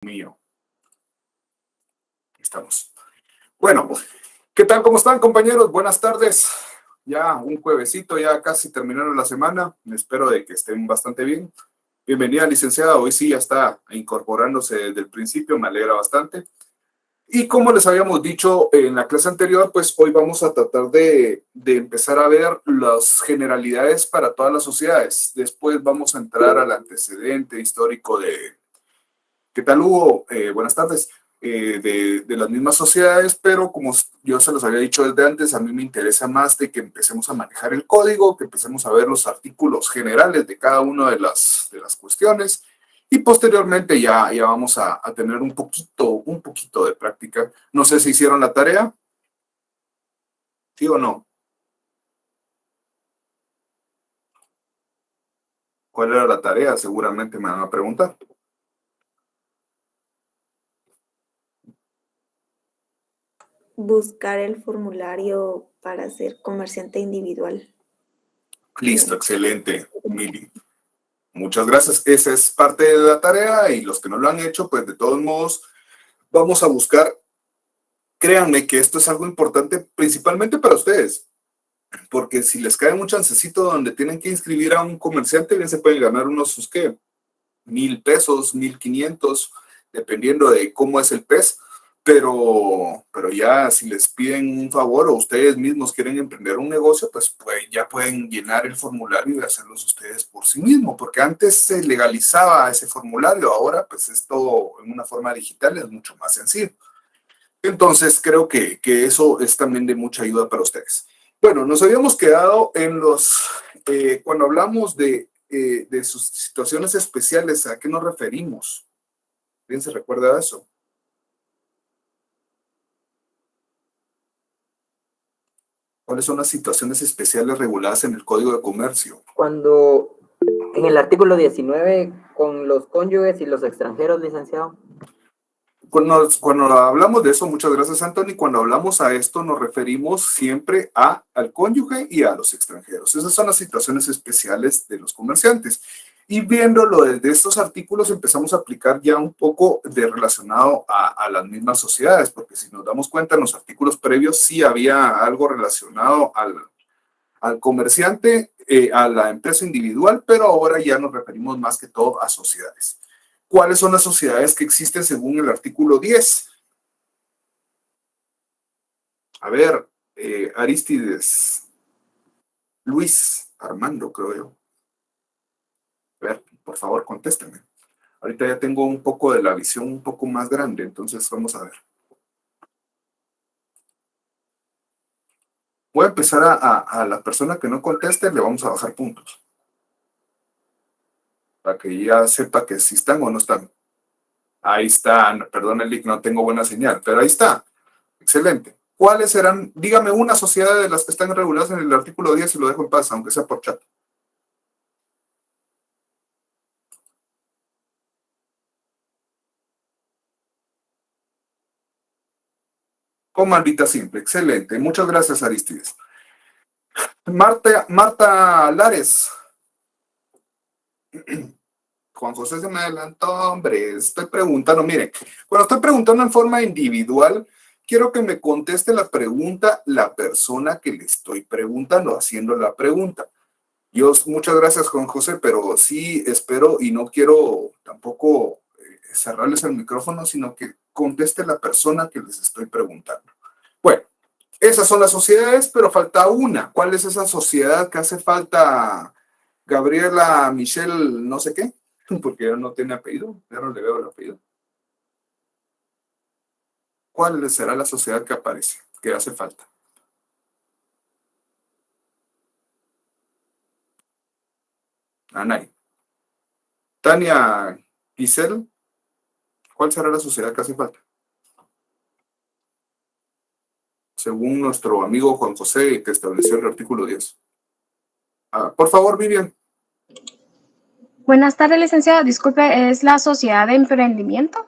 Mío. Estamos. Bueno, ¿qué tal? ¿Cómo están, compañeros? Buenas tardes. Ya un juevesito, ya casi terminaron la semana. Espero de que estén bastante bien. Bienvenida, licenciada. Hoy sí ya está incorporándose desde el principio, me alegra bastante. Y como les habíamos dicho en la clase anterior, pues hoy vamos a tratar de empezar a ver las generalidades para todas las sociedades. Después vamos a entrar al antecedente histórico de... ¿Qué tal, Hugo? Buenas tardes. De las mismas sociedades, pero como yo se los había dicho desde antes, a mí me interesa más de que empecemos a manejar el código, que empecemos a ver los artículos generales de cada una de las cuestiones y posteriormente ya vamos a tener un poquito de práctica. No sé si hicieron la tarea, ¿sí o no? ¿Cuál era la tarea? Seguramente me van a preguntar. Buscar el formulario para ser comerciante individual. Listo, excelente, Mili. Muchas gracias. Esa es parte de la tarea y los que no lo han hecho, pues de todos modos, vamos a buscar. Créanme que esto es algo importante principalmente para ustedes, porque si les cae un chancecito donde tienen que inscribir a un comerciante, bien se pueden ganar unos sus qué, 1,000 pesos, 1,500, dependiendo de cómo es el pez. Pero ya si les piden un favor o ustedes mismos quieren emprender un negocio, pues ya pueden llenar el formulario y hacerlos ustedes por sí mismos, porque antes se legalizaba ese formulario, ahora pues esto en una forma digital es mucho más sencillo. Entonces, creo que eso es también de mucha ayuda para ustedes. Bueno, nos habíamos quedado en cuando hablamos de sus situaciones especiales, ¿a qué nos referimos? ¿Bien se recuerda eso? ¿Cuáles son las situaciones especiales reguladas en el Código de Comercio? Cuando en el artículo 19, con los cónyuges y los extranjeros, licenciado. Cuando hablamos de eso, muchas gracias, Anthony, cuando hablamos a esto nos referimos siempre al cónyuge y a los extranjeros. Esas son las situaciones especiales de los comerciantes. Y viéndolo desde estos artículos empezamos a aplicar ya un poco de relacionado a las mismas sociedades, porque si nos damos cuenta en los artículos previos sí había algo relacionado al comerciante, a la empresa individual, pero ahora ya nos referimos más que todo a sociedades. ¿Cuáles son las sociedades que existen según el artículo 10? A ver, Aristides, Luis, Armando, creo yo. A ver, por favor, contésteme. Ahorita ya tengo un poco de la visión un poco más grande, entonces vamos a ver. Voy a empezar a la persona que no conteste, le vamos a bajar puntos. Para que ya sepa que si están o no están. Ahí está, perdón, Elic, no tengo buena señal, pero ahí está. Excelente. ¿Cuáles serán? Dígame una sociedad de las que están reguladas en el artículo 10 y lo dejo en paz, aunque sea por chat. Comandita simple, excelente. Muchas gracias, Aristides. Marta Lares. Juan José se me adelantó, hombre, estoy preguntando, mire, cuando estoy preguntando en forma individual, quiero que me conteste la pregunta la persona que le estoy preguntando, haciendo la pregunta. Muchas gracias, Juan José, pero sí espero y no quiero tampoco cerrarles el micrófono, sino que conteste la persona que les estoy preguntando. Bueno, esas son las sociedades, pero falta una. ¿Cuál es esa sociedad que hace falta? Gabriela Michelle, no sé qué, porque ya no tiene apellido, ya no le veo el apellido. ¿Cuál será la sociedad que aparece, que hace falta? Anay. Tania Giselle, ¿cuál será la sociedad que hace falta? Según nuestro amigo Juan José, que estableció el artículo 10. Por favor, Vivian. Buenas tardes, licenciado. Disculpe, ¿es la sociedad de emprendimiento?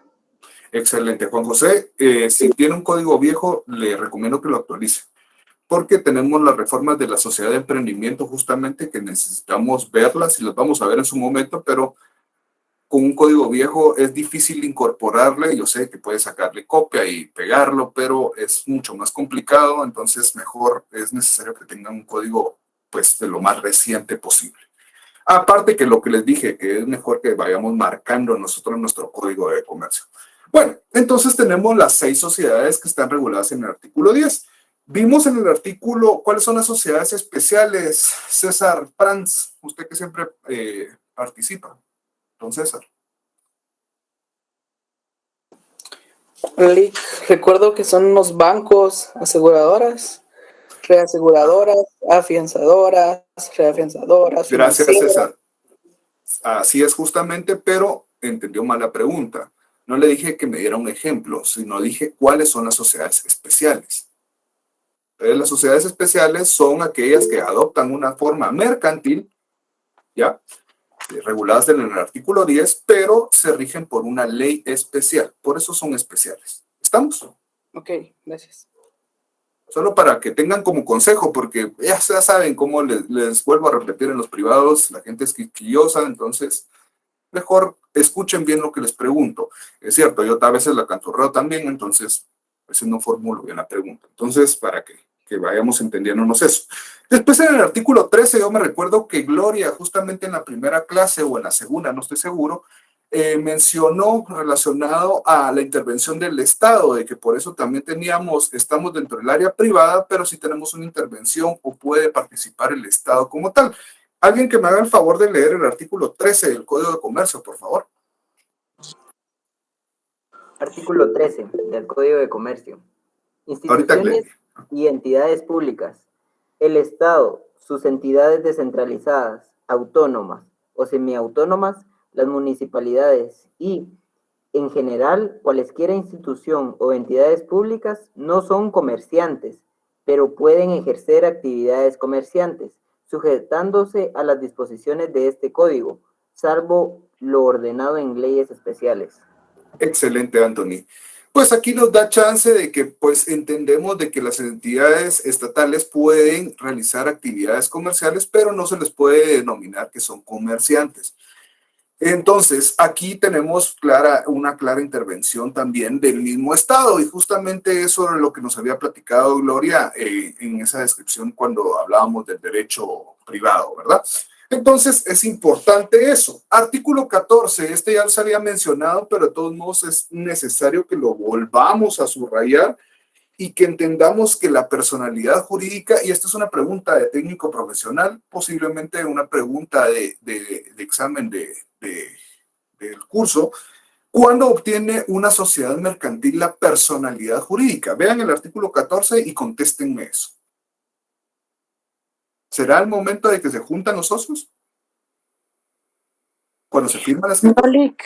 Excelente, Juan José. Si tiene un código viejo, le recomiendo que lo actualice, porque tenemos las reformas de la sociedad de emprendimiento justamente que necesitamos verlas y las vamos a ver en su momento, pero con un código viejo es difícil incorporarle. Yo sé que puede sacarle copia y pegarlo, pero es mucho más complicado, entonces mejor es necesario que tengan un código pues de lo más reciente posible. Aparte que lo que les dije, que es mejor que vayamos marcando nosotros nuestro código de comercio. Bueno, entonces tenemos las 6 sociedades que están reguladas en el artículo 10. Vimos en el artículo cuáles son las sociedades especiales. César Prans, usted que siempre participa. Don César. Recuerdo que son los bancos, aseguradoras, reaseguradoras, afianzadoras, reafianzadoras. Gracias, financieras. César. Así es justamente, pero entendió mal la pregunta. No le dije que me diera un ejemplo, sino dije cuáles son las sociedades especiales. Entonces, las sociedades especiales son aquellas que adoptan una forma mercantil, ¿ya? Reguladas en el artículo 10, pero se rigen por una ley especial. Por eso son especiales. ¿Estamos? Ok, gracias. Solo para que tengan como consejo, porque ya saben cómo les vuelvo a repetir en los privados, la gente es quisquillosa, entonces mejor escuchen bien lo que les pregunto. Es cierto, yo a veces la canturreo también, entonces a veces no formulo bien la pregunta. Entonces, para que vayamos entendiéndonos eso. Después en el artículo 13, yo me recuerdo que Gloria, justamente en la primera clase o en la segunda, no estoy seguro, mencionó relacionado a la intervención del Estado, de que por eso también estamos dentro del área privada, pero sí tenemos una intervención o puede participar el Estado como tal. Alguien que me haga el favor de leer el artículo 13 del Código de Comercio, por favor. Artículo 13 del Código de Comercio. Ahorita Instituciones y entidades públicas. El Estado, sus entidades descentralizadas, autónomas o semiautónomas, las municipalidades y, en general, cualesquiera institución o entidades públicas no son comerciantes, pero pueden ejercer actividades comerciantes, sujetándose a las disposiciones de este código, salvo lo ordenado en leyes especiales. Excelente, Anthony. Pues aquí nos da chance de que pues entendemos de que las entidades estatales pueden realizar actividades comerciales, pero no se les puede denominar que son comerciantes. Entonces, aquí tenemos una clara intervención también del mismo Estado y justamente eso era lo que nos había platicado Gloria en esa descripción cuando hablábamos del derecho privado, ¿verdad? Entonces, es importante eso. Artículo 14, este ya se había mencionado, pero de todos modos es necesario que lo volvamos a subrayar y que entendamos que la personalidad jurídica, y esta es una pregunta de técnico profesional, posiblemente una pregunta de examen del curso, ¿cuándo obtiene una sociedad mercantil la personalidad jurídica? Vean el artículo 14 y contéstenme eso. ¿Será el momento de que se juntan los socios? ¿Cuando se firma la escritura? No, Lic.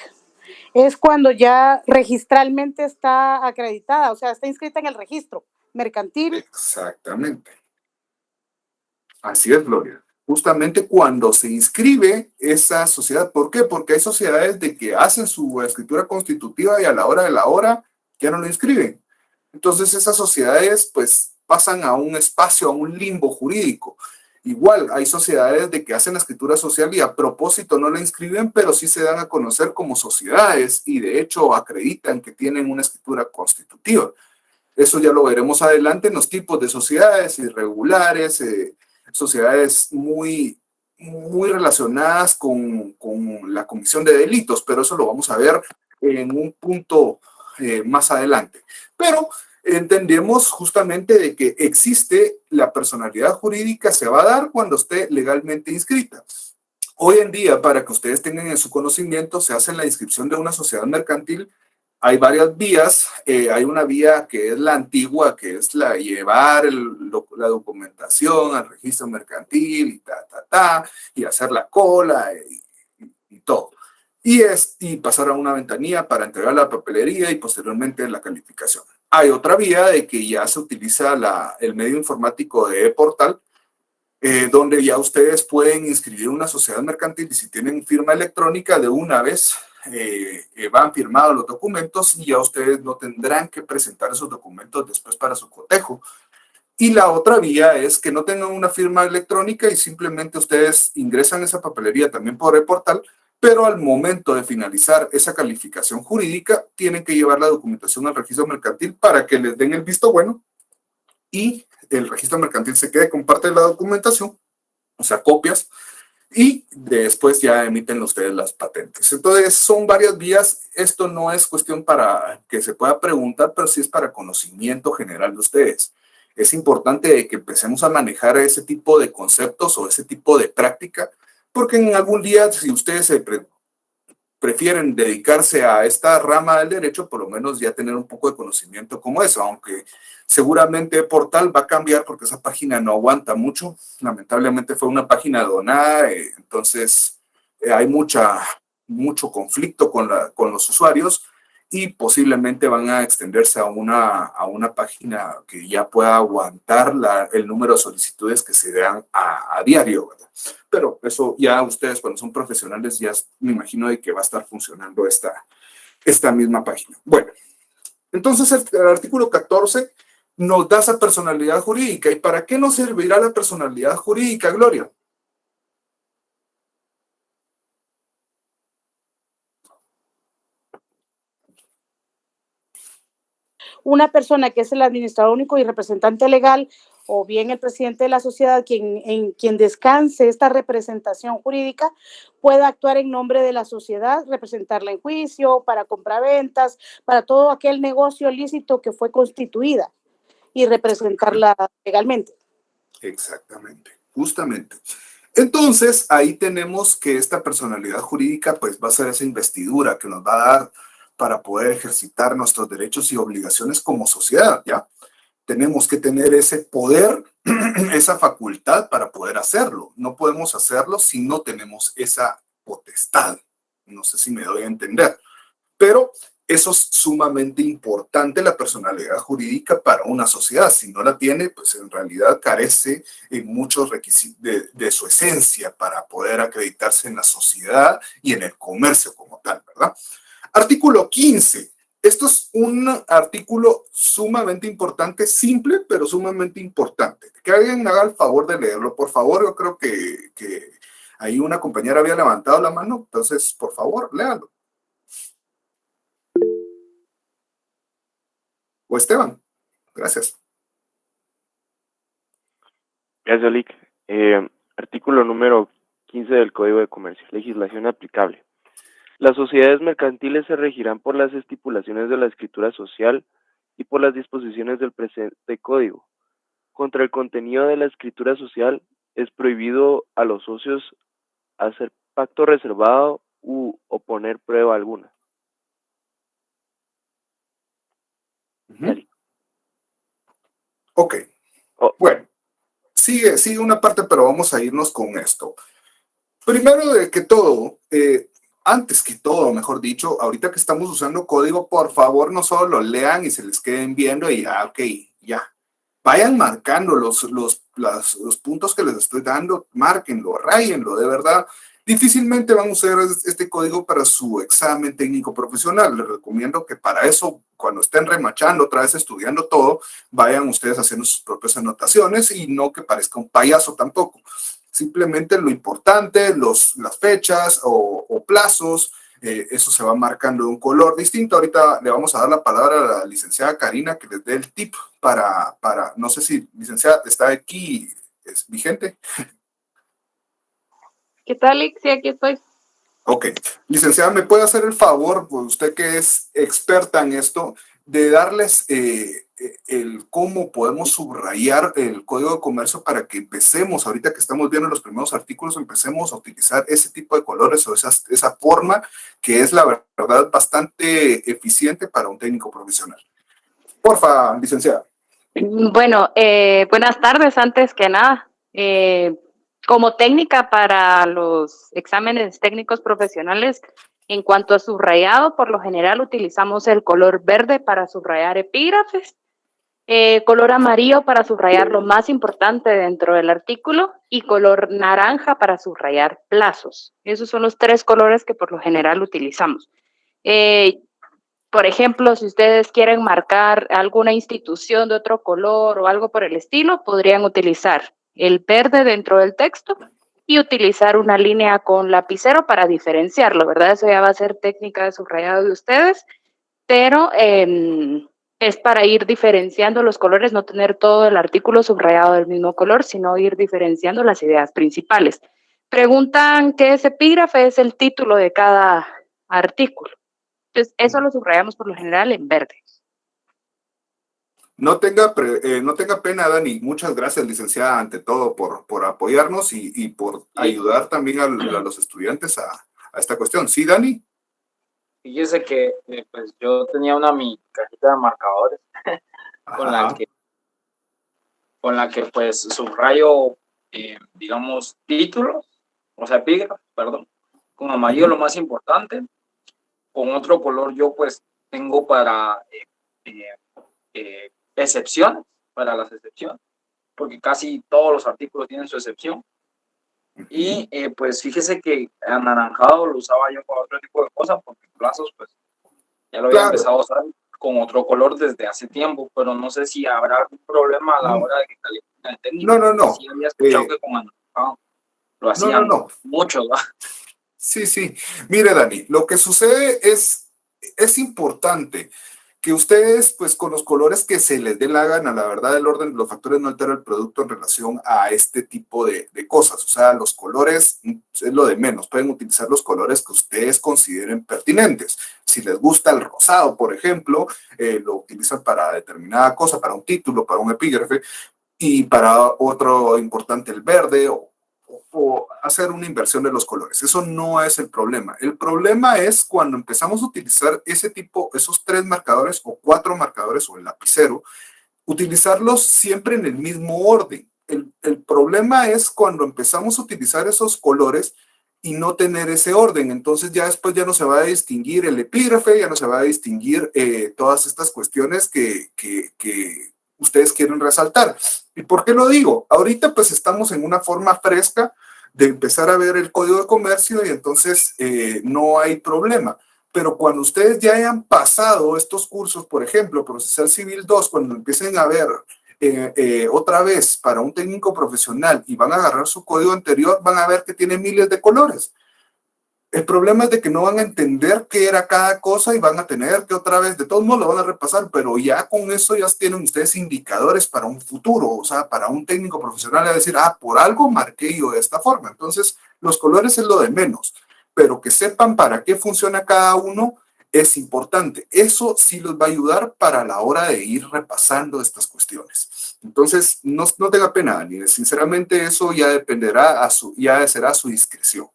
Es cuando ya registralmente está acreditada, o sea, está inscrita en el registro mercantil. Exactamente. Así es, Gloria. Justamente cuando se inscribe esa sociedad. ¿Por qué? Porque hay sociedades de que hacen su escritura constitutiva y a la hora de la hora ya no lo inscriben. Entonces esas sociedades pues pasan a un espacio, a un limbo jurídico. Igual hay sociedades de que hacen la escritura social y a propósito no la inscriben, pero sí se dan a conocer como sociedades y de hecho acreditan que tienen una escritura constitutiva. Eso ya lo veremos adelante en los tipos de sociedades irregulares, sociedades muy relacionadas con la comisión de delitos, pero eso lo vamos a ver en un punto más adelante. Pero entendemos justamente de que existe la personalidad jurídica, se va a dar cuando esté legalmente inscrita. Hoy en día, para que ustedes tengan en su conocimiento, se hace la inscripción de una sociedad mercantil. Hay varias vías. Hay una vía que es la antigua, que es la llevar la documentación al registro mercantil y hacer la cola y todo. Y pasar a una ventanilla para entregar la papelería y posteriormente la calificación. Hay otra vía de que ya se utiliza el medio informático de ePortal, donde ya ustedes pueden inscribir una sociedad mercantil y si tienen firma electrónica de una vez van firmados los documentos y ya ustedes no tendrán que presentar esos documentos después para su cotejo. Y la otra vía es que no tengan una firma electrónica y simplemente ustedes ingresan esa papelería también por ePortal, pero al momento de finalizar esa calificación jurídica, tienen que llevar la documentación al registro mercantil para que les den el visto bueno y el registro mercantil se quede con parte de la documentación, o sea, copias, y después ya emiten ustedes las patentes. Entonces, son varias vías. Esto no es cuestión para que se pueda preguntar, pero sí es para conocimiento general de ustedes. Es importante que empecemos a manejar ese tipo de conceptos o ese tipo de práctica, porque en algún día, si ustedes prefieren dedicarse a esta rama del derecho, por lo menos ya tener un poco de conocimiento como eso, aunque seguramente Portal va a cambiar porque esa página no aguanta mucho. Lamentablemente fue una página donada, entonces hay mucho conflicto con los usuarios y posiblemente van a extenderse a una página que ya pueda aguantar el número de solicitudes que se dan a diario, ¿verdad? Pero eso ya ustedes cuando son profesionales ya me imagino de que va a estar funcionando esta misma página. Bueno, entonces el artículo 14 nos da esa personalidad jurídica. ¿Y para qué nos servirá la personalidad jurídica, Gloria? Una persona que es el administrador único y representante legal, o bien el presidente de la sociedad, en quien descanse esta representación jurídica, pueda actuar en nombre de la sociedad, representarla en juicio, para compraventas, para todo aquel negocio lícito que fue constituida y representarla legalmente. Exactamente, justamente. Entonces, ahí tenemos que esta personalidad jurídica pues va a ser esa investidura que nos va a dar para poder ejercitar nuestros derechos y obligaciones como sociedad, ¿ya? Tenemos que tener ese poder, esa facultad para poder hacerlo. No podemos hacerlo si no tenemos esa potestad. No sé si me doy a entender. Pero eso es sumamente importante, la personalidad jurídica para una sociedad. Si no la tiene, pues en realidad carece en muchos requisitos de su esencia para poder acreditarse en la sociedad y en el comercio como tal, ¿verdad? Artículo 15. Esto es un artículo sumamente importante, simple, pero sumamente importante. Que alguien me haga el favor de leerlo, por favor. Yo creo que ahí una compañera había levantado la mano, entonces, por favor, léalo. O Esteban. Gracias. Gracias, Lick. Artículo número 15 del Código de Comercio. Legislación aplicable. Las sociedades mercantiles se regirán por las estipulaciones de la escritura social y por las disposiciones del presente código. Contra el contenido de la escritura social es prohibido a los socios hacer pacto reservado u oponer prueba alguna. Ok. Bueno, sigue una parte, pero vamos a irnos con esto. Primero de que todo, antes que todo, mejor dicho, ahorita que estamos usando código, por favor, no solo lo lean y se les queden viendo y ya, ok, ya. Vayan marcando los puntos que les estoy dando, márquenlo, ráyenlo, de verdad. Difícilmente van a usar este código para su examen técnico profesional. Les recomiendo que para eso, cuando estén remachando, otra vez estudiando todo, vayan ustedes haciendo sus propias anotaciones y no que parezca un payaso tampoco. Simplemente lo importante, las fechas o plazos, eso se va marcando de un color distinto. Ahorita le vamos a dar la palabra a la licenciada Karina que les dé el tip para no sé si licenciada está aquí, es vigente. ¿Qué tal, Lick? Sí, aquí estoy. Ok. Licenciada, ¿me puede hacer el favor, pues usted que es experta en esto, de darles el cómo podemos subrayar el Código de Comercio para que empecemos, ahorita que estamos viendo los primeros artículos, empecemos a utilizar ese tipo de colores o esa forma que es la verdad bastante eficiente para un técnico profesional? Porfa, licenciada. Bueno, buenas tardes antes que nada. Como técnica para los exámenes técnicos profesionales, en cuanto a subrayado, por lo general utilizamos el color verde para subrayar epígrafes, color amarillo para subrayar lo más importante dentro del artículo y color naranja para subrayar plazos. Esos son los tres colores que por lo general utilizamos. Por ejemplo, si ustedes quieren marcar alguna institución de otro color o algo por el estilo, podrían utilizar el verde dentro del texto y utilizar una línea con lapicero para diferenciarlo, ¿verdad? Eso ya va a ser técnica de subrayado de ustedes, pero es para ir diferenciando los colores, no tener todo el artículo subrayado del mismo color, sino ir diferenciando las ideas principales. Preguntan qué es epígrafe, es el título de cada artículo. Entonces, eso lo subrayamos por lo general en verde. No tenga pena, Dani. Muchas gracias, licenciada, ante todo, por apoyarnos y por ayudar también a los estudiantes a esta cuestión. ¿Sí, Dani? Fíjese que pues yo tenía mi cajita de marcadores con la que pues subrayo, digamos, títulos, o sea, epígrafes, perdón, con amarillo lo más importante, con otro color yo pues tengo para excepciones, para las excepciones, porque casi todos los artículos tienen su excepción. Y pues fíjese que anaranjado lo usaba yo para otro tipo de cosas, porque plazos pues ya lo había empezado a usar con otro color desde hace tiempo, pero no sé si habrá algún problema a la hora de que califiquen el técnico. No. Sí había escuchado que con anaranjado lo hacían mucho, ¿verdad? Sí. Mire, Dani, lo que sucede es importante que ustedes, pues con los colores que se les dé la gana, la verdad, el orden de los factores no altera el producto en relación a este tipo de cosas. O sea, los colores es lo de menos. Pueden utilizar los colores que ustedes consideren pertinentes. Si les gusta el rosado, por ejemplo, lo utilizan para determinada cosa, para un título, para un epígrafe, y para otro importante el verde, o hacer una inversión de los colores. Eso no es el problema. El problema es cuando empezamos a utilizar esos 3 marcadores o 4 marcadores o el lapicero, utilizarlos siempre en el mismo orden. El problema es cuando empezamos a utilizar esos colores y no tener ese orden. Entonces ya después ya no se va a distinguir el epígrafe, ya no se va a distinguir todas estas cuestiones que ustedes quieren resaltar. ¿Y por qué lo digo? Ahorita pues estamos en una forma fresca de empezar a ver el Código de Comercio y entonces no hay problema. Pero cuando ustedes ya hayan pasado estos cursos, por ejemplo, Procesal Civil 2, cuando empiecen a ver otra vez para un técnico profesional y van a agarrar su código anterior, van a ver que tiene miles de colores. El problema es de que no van a entender qué era cada cosa y van a tener que otra vez, de todos modos lo van a repasar, pero ya con eso ya tienen ustedes indicadores para un futuro, o sea, para un técnico profesional a decir, por algo marqué yo de esta forma. Entonces, los colores es lo de menos, pero que sepan para qué funciona cada uno es importante. Eso sí los va a ayudar para la hora de ir repasando estas cuestiones. Entonces, no tenga pena, Dani. Sinceramente, eso ya dependerá, ya será a su discreción.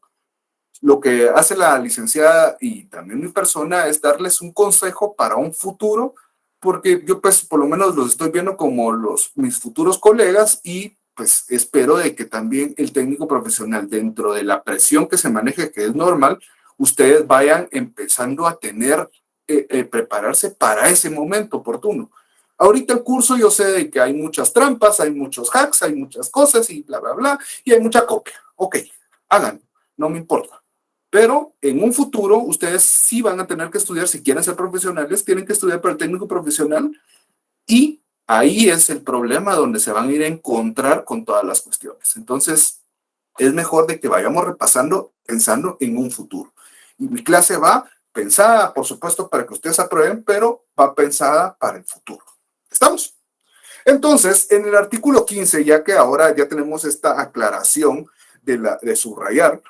Lo que hace la licenciada y también mi persona es darles un consejo para un futuro, porque yo pues por lo menos los estoy viendo como mis futuros colegas y pues espero de que también el técnico profesional, dentro de la presión que se maneje, que es normal, ustedes vayan empezando a tener, prepararse para ese momento oportuno. Ahorita el curso yo sé de que hay muchas trampas, hay muchos hacks, hay muchas cosas y bla, bla, bla, y hay mucha copia. Ok, háganlo, no me importa. Pero en un futuro ustedes sí van a tener que estudiar, si quieren ser profesionales, tienen que estudiar para el técnico profesional y ahí es el problema donde se van a ir a encontrar con todas las cuestiones. Entonces, es mejor de que vayamos repasando, pensando en un futuro. Y mi clase va pensada, por supuesto, para que ustedes aprueben, pero va pensada para el futuro. ¿Estamos? Entonces, en el artículo 15, ya que ahora ya tenemos esta aclaración de subrayar,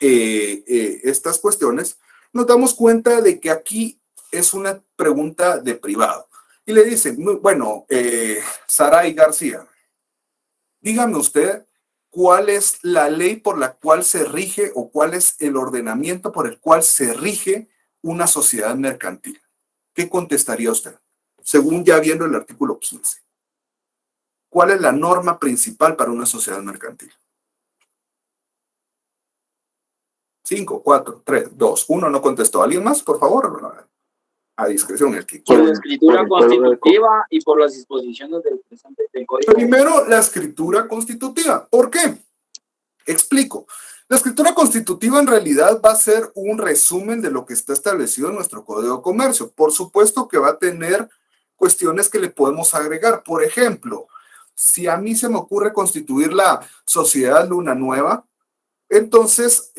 estas cuestiones, nos damos cuenta de que aquí es una pregunta de privado. Y le dicen, bueno, Saray García, dígame usted cuál es la ley por la cual se rige o cuál es el ordenamiento por el cual se rige una sociedad mercantil. ¿Qué contestaría usted? Según ya viendo el artículo 15. ¿Cuál es la norma principal para una sociedad mercantil? 5, 4, 3, 2, 1 no contestó. ¿Alguien más, por favor? A discreción, el que quiera. Por la escritura constitutiva y por las disposiciones del presente del Código. Primero, la escritura constitutiva. ¿Por qué? Explico. La escritura constitutiva en realidad va a ser un resumen de lo que está establecido en nuestro Código de Comercio. Por supuesto que va a tener cuestiones que le podemos agregar. Por ejemplo, si a mí se me ocurre constituir la sociedad Luna Nueva, entonces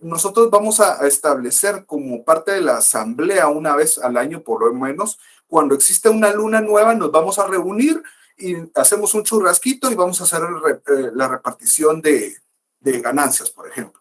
nosotros vamos a establecer como parte de la asamblea una vez al año por lo menos, cuando existe una luna nueva nos vamos a reunir y hacemos un churrasquito y vamos a hacer la repartición de ganancias, por ejemplo.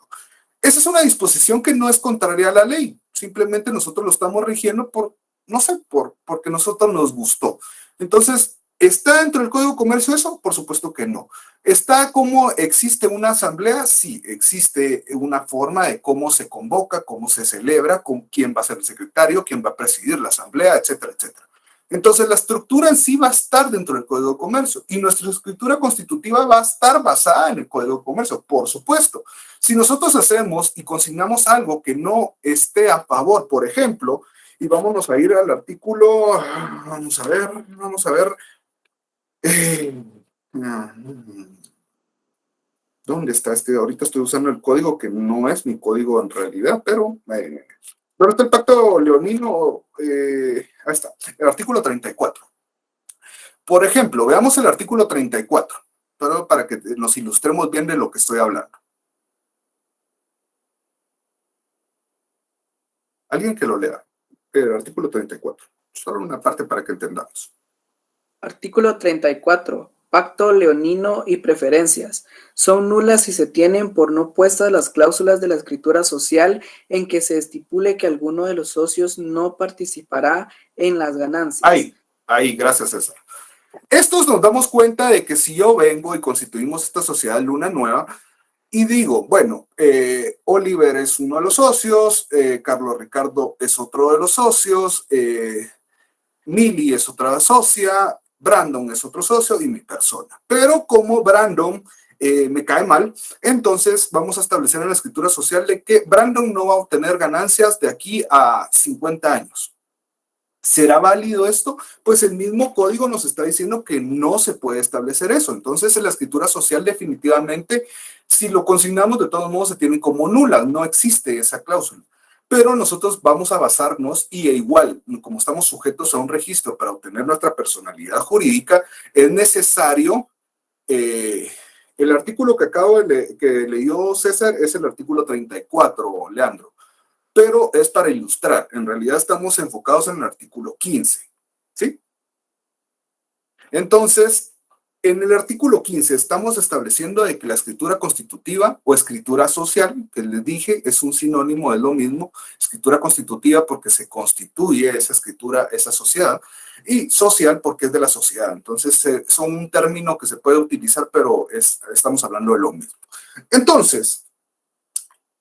Esa es una disposición que no es contraria a la ley, simplemente nosotros lo estamos rigiendo por, no sé, porque nosotros nos gustó. Entonces, ¿está dentro del Código de Comercio eso? Por supuesto que no. ¿Está cómo existe una asamblea? Sí, existe una forma de cómo se convoca, cómo se celebra, con quién va a ser el secretario, quién va a presidir la asamblea, etcétera, etcétera. Entonces, la estructura en sí va a estar dentro del Código de Comercio y nuestra escritura constitutiva va a estar basada en el Código de Comercio, por supuesto. Si nosotros hacemos y consignamos algo que no esté a favor, por ejemplo, y vámonos a ir al artículo, vamos a ver, ¿dónde está este? Ahorita estoy usando el código que no es mi código en realidad, pero ¿dónde está el pacto leonino? Ahí está, el artículo 34. Por ejemplo, veamos el artículo 34, pero para que nos ilustremos bien de lo que estoy hablando. Alguien que lo lea, el artículo 34, solo una parte para que entendamos. Artículo 34. Pacto leonino y preferencias. Son nulas si se tienen por no puestas las cláusulas de la escritura social en que se estipule que alguno de los socios no participará en las ganancias. Ahí, gracias César. Estos nos damos cuenta de que si yo vengo y constituimos esta sociedad Luna Nueva y digo, bueno, Oliver es uno de los socios, Carlos Ricardo es otro de los socios, Mili es otra socia, Brandon es otro socio y mi persona. Pero como Brandon me cae mal, entonces vamos a establecer en la escritura social de que Brandon no va a obtener ganancias de aquí a 50 años. ¿Será válido esto? Pues el mismo código nos está diciendo que no se puede establecer eso. Entonces en la escritura social definitivamente, si lo consignamos de todos modos se tienen como nula, no existe esa cláusula. Pero nosotros vamos a basarnos y igual, como estamos sujetos a un registro para obtener nuestra personalidad jurídica, es necesario, el artículo que que leyó César es el artículo 34, Leandro, pero es para ilustrar, en realidad estamos enfocados en el artículo 15, ¿sí? Entonces, en el artículo 15 estamos estableciendo de que la escritura constitutiva o escritura social, que les dije, es un sinónimo de lo mismo, escritura constitutiva porque se constituye esa escritura, esa sociedad, y social porque es de la sociedad. Entonces, son un término que se puede utilizar, pero estamos hablando de lo mismo. Entonces,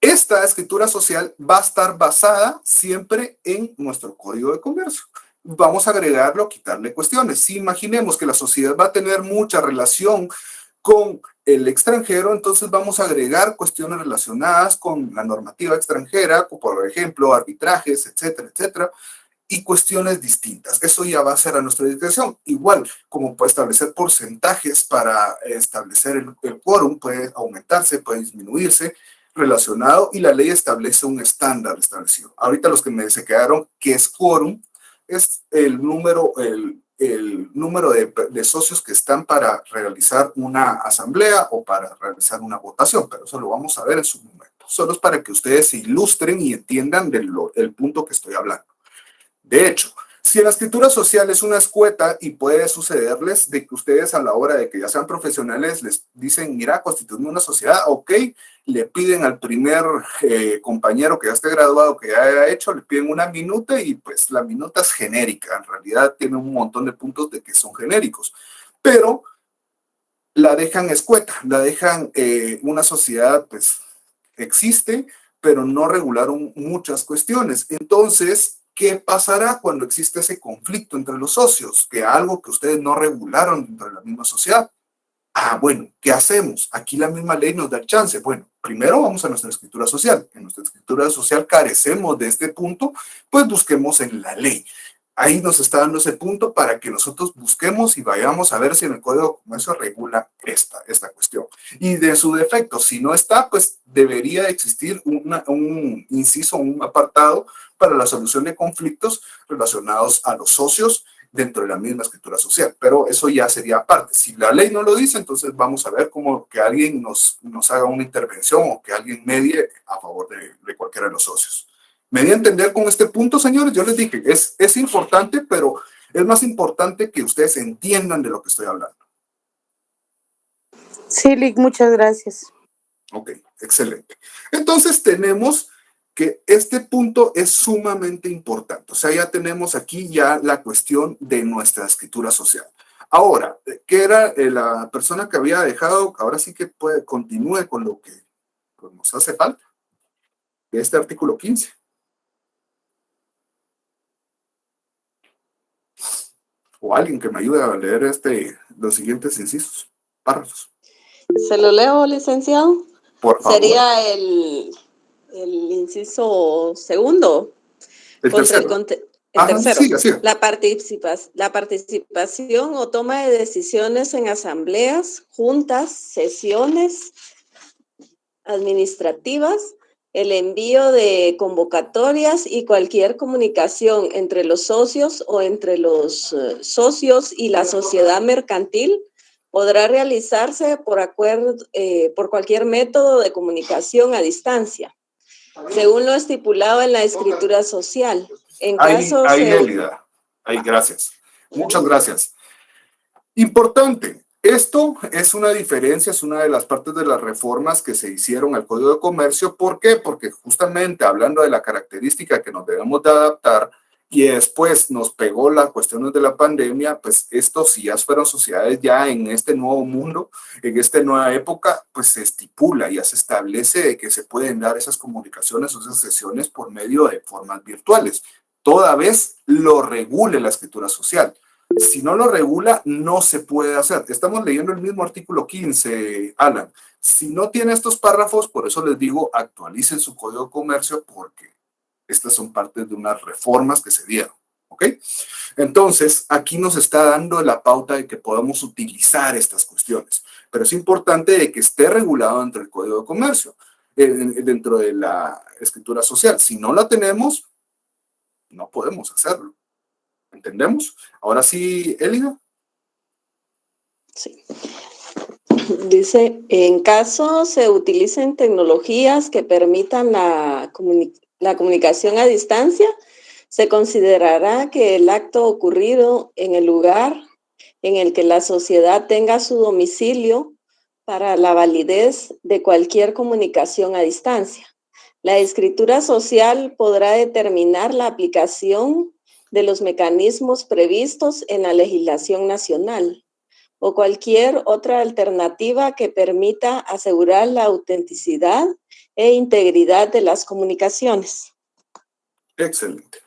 esta escritura social va a estar basada siempre en nuestro Código de Comercio. Vamos a agregarlo, quitarle cuestiones. Si imaginemos que la sociedad va a tener mucha relación con el extranjero, entonces vamos a agregar cuestiones relacionadas con la normativa extranjera, como por ejemplo arbitrajes, etcétera, etcétera, y cuestiones distintas. Eso ya va a ser a nuestra discreción. Igual, como puede establecer porcentajes para establecer el quórum, puede aumentarse, puede disminuirse, relacionado, y la ley establece un estándar establecido. Ahorita los que se quedaron, ¿qué es quórum? Es el número de socios que están para realizar una asamblea o para realizar una votación, pero eso lo vamos a ver en su momento. Solo es para que ustedes se ilustren y entiendan del punto que estoy hablando. De hecho, si en la escritura social es una escueta y puede sucederles de que ustedes a la hora de que ya sean profesionales les dicen, mira, constituimos una sociedad, ok, le piden al primer compañero que ya esté graduado, que ya haya hecho, le piden una minuta y pues la minuta es genérica, en realidad tiene un montón de puntos de que son genéricos, pero la dejan escueta, la dejan una sociedad, pues existe, pero no regularon muchas cuestiones. Entonces, ¿qué pasará cuando existe ese conflicto entre los socios? Que algo que ustedes no regularon dentro de la misma sociedad. Bueno, ¿qué hacemos? Aquí la misma ley nos da el chance. Bueno, primero vamos a nuestra escritura social. En nuestra escritura social carecemos de este punto, pues busquemos en la ley. Ahí nos está dando ese punto para que nosotros busquemos y vayamos a ver si en el Código de Comercio regula esta cuestión. Y de su defecto, si no está, pues debería existir un inciso, un apartado para la solución de conflictos relacionados a los socios dentro de la misma escritura social, pero eso ya sería aparte. Si la ley no lo dice, entonces vamos a ver cómo que alguien nos haga una intervención o que alguien medie a favor de cualquiera de los socios. ¿Me di a entender con este punto, señores? Yo les dije, es importante, pero es más importante que ustedes entiendan de lo que estoy hablando. Sí, Lick, muchas gracias. Ok, excelente. Entonces tenemos que este punto es sumamente importante. O sea, ya tenemos aquí ya la cuestión de nuestra escritura social. Ahora, ¿qué era la persona que había dejado? Ahora sí que continúe con lo que nos hace falta. Este artículo 15. O alguien que me ayude a leer los siguientes incisos, párrafos. ¿Se lo leo, licenciado? Por favor. Sería el inciso segundo. El tercero. El tercero. Siga, siga. La participación o toma de decisiones en asambleas, juntas, sesiones administrativas, el envío de convocatorias y cualquier comunicación entre los socios o entre los socios y la sociedad mercantil podrá realizarse por cualquier método de comunicación a distancia, según lo estipulado en la escritura social. Elida. Ahí, gracias. Muchas gracias. Importante. Esto es una diferencia, es una de las partes de las reformas que se hicieron al Código de Comercio. ¿Por qué? Porque justamente hablando de la característica que nos debemos de adaptar y después nos pegó las cuestiones de la pandemia, pues estos si ya fueron sociedades ya en este nuevo mundo, en esta nueva época, pues se estipula, ya se establece de que se pueden dar esas comunicaciones o esas sesiones por medio de formas virtuales, toda vez lo regule la escritura social. Si no lo regula, no se puede hacer. Estamos leyendo el mismo artículo 15, Alan. Si no tiene estos párrafos, por eso les digo, actualicen su Código de Comercio porque estas son partes de unas reformas que se dieron, ¿ok? Entonces, aquí nos está dando la pauta de que podamos utilizar estas cuestiones, pero es importante de que esté regulado dentro del Código de Comercio, dentro de la escritura social. Si no la tenemos, no podemos hacerlo. ¿Entendemos? Ahora sí, Elida. Sí. Dice, en caso se utilicen tecnologías que permitan la comunicación a distancia, se considerará que el acto ocurrido en el lugar en el que la sociedad tenga su domicilio para la validez de cualquier comunicación a distancia. La escritura social podrá determinar la aplicación de los mecanismos previstos en la legislación nacional o cualquier otra alternativa que permita asegurar la autenticidad e integridad de las comunicaciones. Excelente.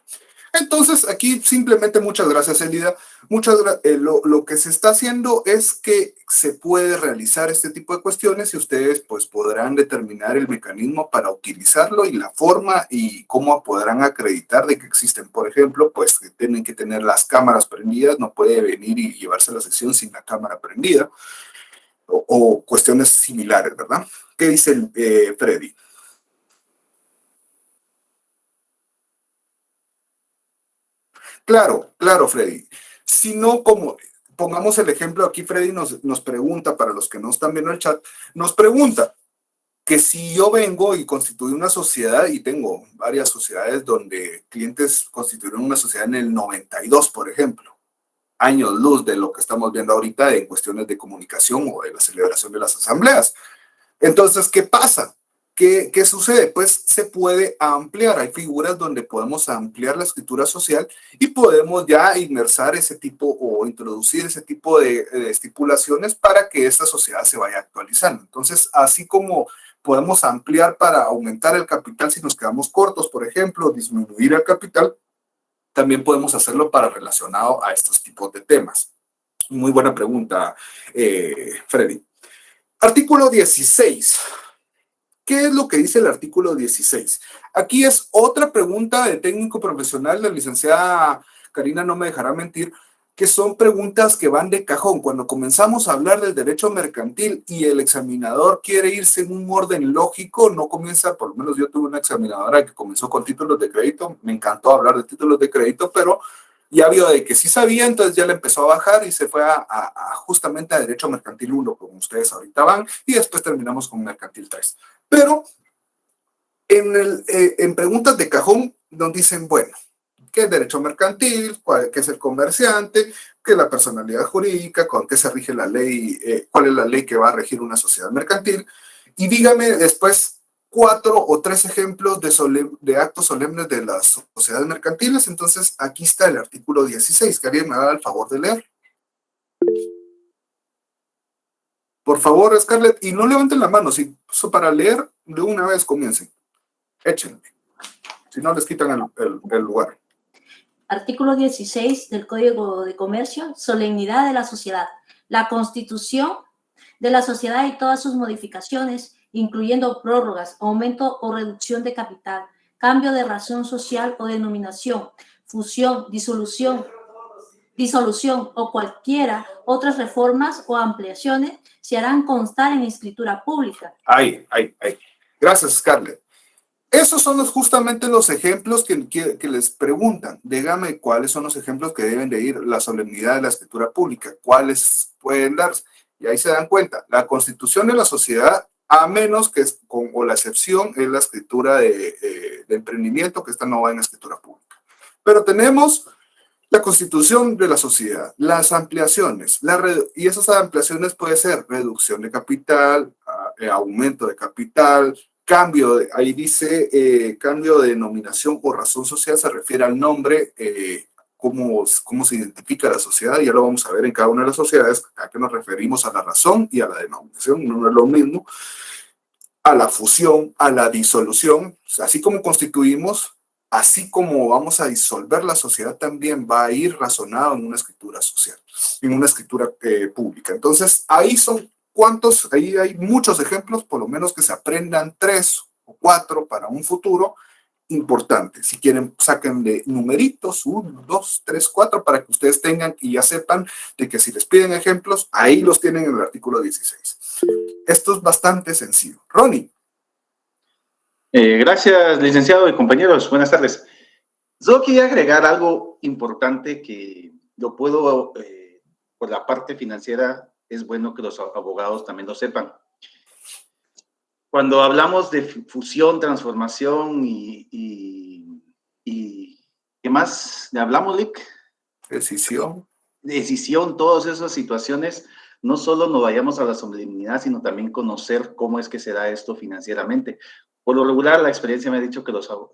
Entonces, aquí simplemente muchas gracias, Elida. Lo que se está haciendo es que se puede realizar este tipo de cuestiones y ustedes pues podrán determinar el mecanismo para utilizarlo y la forma y cómo podrán acreditar de que existen. Por ejemplo, pues que tienen que tener las cámaras prendidas, no puede venir y llevarse la sesión sin la cámara prendida o cuestiones similares, ¿verdad? ¿Qué dice Freddy? Claro, Freddy. Si no, como pongamos el ejemplo aquí, Freddy nos pregunta, para los que no están viendo el chat, nos pregunta que si yo vengo y constituyo una sociedad, y tengo varias sociedades donde clientes constituyeron una sociedad en el 92, por ejemplo, años luz de lo que estamos viendo ahorita en cuestiones de comunicación o de la celebración de las asambleas. Entonces, ¿qué pasa? ¿Qué sucede? Pues se puede ampliar. Hay figuras donde podemos ampliar la escritura social y podemos ya inmersar ese tipo o introducir ese tipo de estipulaciones para que esta sociedad se vaya actualizando. Entonces, así como podemos ampliar para aumentar el capital si nos quedamos cortos, por ejemplo, disminuir el capital, también podemos hacerlo para relacionado a estos tipos de temas. Muy buena pregunta, Freddy. Artículo 16. ¿Qué es lo que dice el artículo 16? Aquí es otra pregunta de técnico profesional, la licenciada Karina no me dejará mentir, que son preguntas que van de cajón. Cuando comenzamos a hablar del derecho mercantil y el examinador quiere irse en un orden lógico, no comienza, por lo menos yo tuve una examinadora que comenzó con títulos de crédito, me encantó hablar de títulos de crédito, pero Ya vio de que sí sabía, entonces ya le empezó a bajar y se fue justamente a Derecho Mercantil 1, como ustedes ahorita van, y después terminamos con Mercantil 3. Pero en preguntas de cajón nos dicen, bueno, ¿qué es derecho mercantil? ¿Qué es el comerciante? ¿Qué es la personalidad jurídica? ¿Con qué se rige la ley? ¿Cuál es la ley que va a regir una sociedad mercantil? Y dígame después 4 o 3 ejemplos de actos solemnes de las sociedades mercantiles. Entonces, aquí está el artículo 16, que alguien me haga el favor de leer. Por favor, Scarlett, y no levanten la mano, si para leer de una vez comiencen. Échenle. Si no, les quitan el lugar. Artículo 16 del Código de Comercio, solemnidad de la sociedad. La constitución de la sociedad y todas sus modificaciones, incluyendo prórrogas, aumento o reducción de capital, cambio de razón social o denominación, fusión, disolución o cualquiera otras reformas o ampliaciones se harán constar en escritura pública. Ahí. Gracias, Scarlett. Esos son justamente los ejemplos que les preguntan. Dígame cuáles son los ejemplos que deben de ir la solemnidad de la escritura pública, cuáles pueden darse. Y ahí se dan cuenta, la constitución de la sociedad, a menos que o la excepción es la escritura de emprendimiento, que esta no va en escritura pública. Pero tenemos la constitución de la sociedad, las ampliaciones, y esas ampliaciones pueden ser reducción de capital, aumento de capital, ahí dice cambio de denominación o razón social, se refiere al nombre, cómo se identifica la sociedad, ya lo vamos a ver en cada una de las sociedades, a qué nos referimos a la razón y a la denominación, no es lo mismo, a la fusión, a la disolución, así como constituimos, así como vamos a disolver la sociedad, también va a ir razonado en una escritura social, en una escritura pública. Entonces, ahí son ahí hay muchos ejemplos, por lo menos que se aprendan 3 o 4 para un futuro importante. Si quieren, saquen de numeritos, 1, 2, 3, 4, para que ustedes tengan y ya sepan de que si les piden ejemplos, ahí los tienen en el artículo 16. Esto es bastante sencillo. Ronnie. Gracias, licenciado y compañeros. Buenas tardes. Yo quería agregar algo importante que lo puedo, por la parte financiera, es bueno que los abogados también lo sepan. Cuando hablamos de fusión, transformación y ¿qué más hablamos, Lick? Decisión, todas esas situaciones, no solo nos vayamos a la solemnidad, sino también conocer cómo es que se da esto financieramente. Por lo regular, la experiencia me ha dicho que nosotros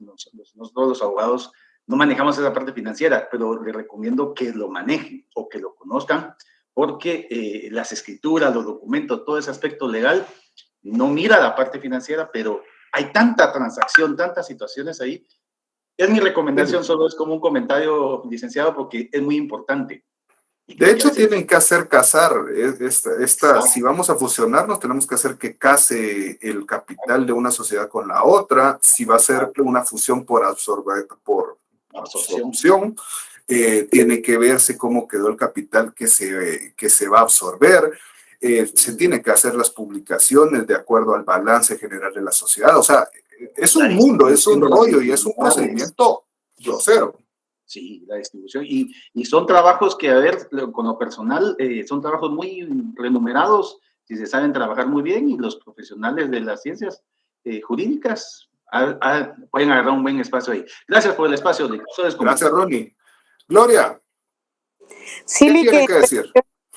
los abogados no manejamos esa parte financiera, pero les recomiendo que lo manejen o que lo conozcan, porque las escrituras, los documentos, todo ese aspecto legal, no mira la parte financiera, pero hay tanta transacción, tantas situaciones ahí. Es mi recomendación, solo es como un comentario, licenciado, porque es muy importante. De hecho, tienen que hacer casar, si vamos a fusionarnos, tenemos que hacer que case el capital de una sociedad con la otra, si va a ser una fusión por absorción, tiene que verse cómo quedó el capital que se va a absorber, se tiene que hacer las publicaciones de acuerdo al balance general de la sociedad, o sea, es un mundo, es un rollo y es un procedimiento grosero. Sí, la distribución. Y son trabajos que, a ver, con lo personal, son trabajos muy remunerados, si se saben trabajar muy bien, y los profesionales de las ciencias jurídicas pueden agarrar un buen espacio ahí. Gracias por el espacio. Gracias, Ronnie. Gloria. Sí, ¿Qué tiene que decir?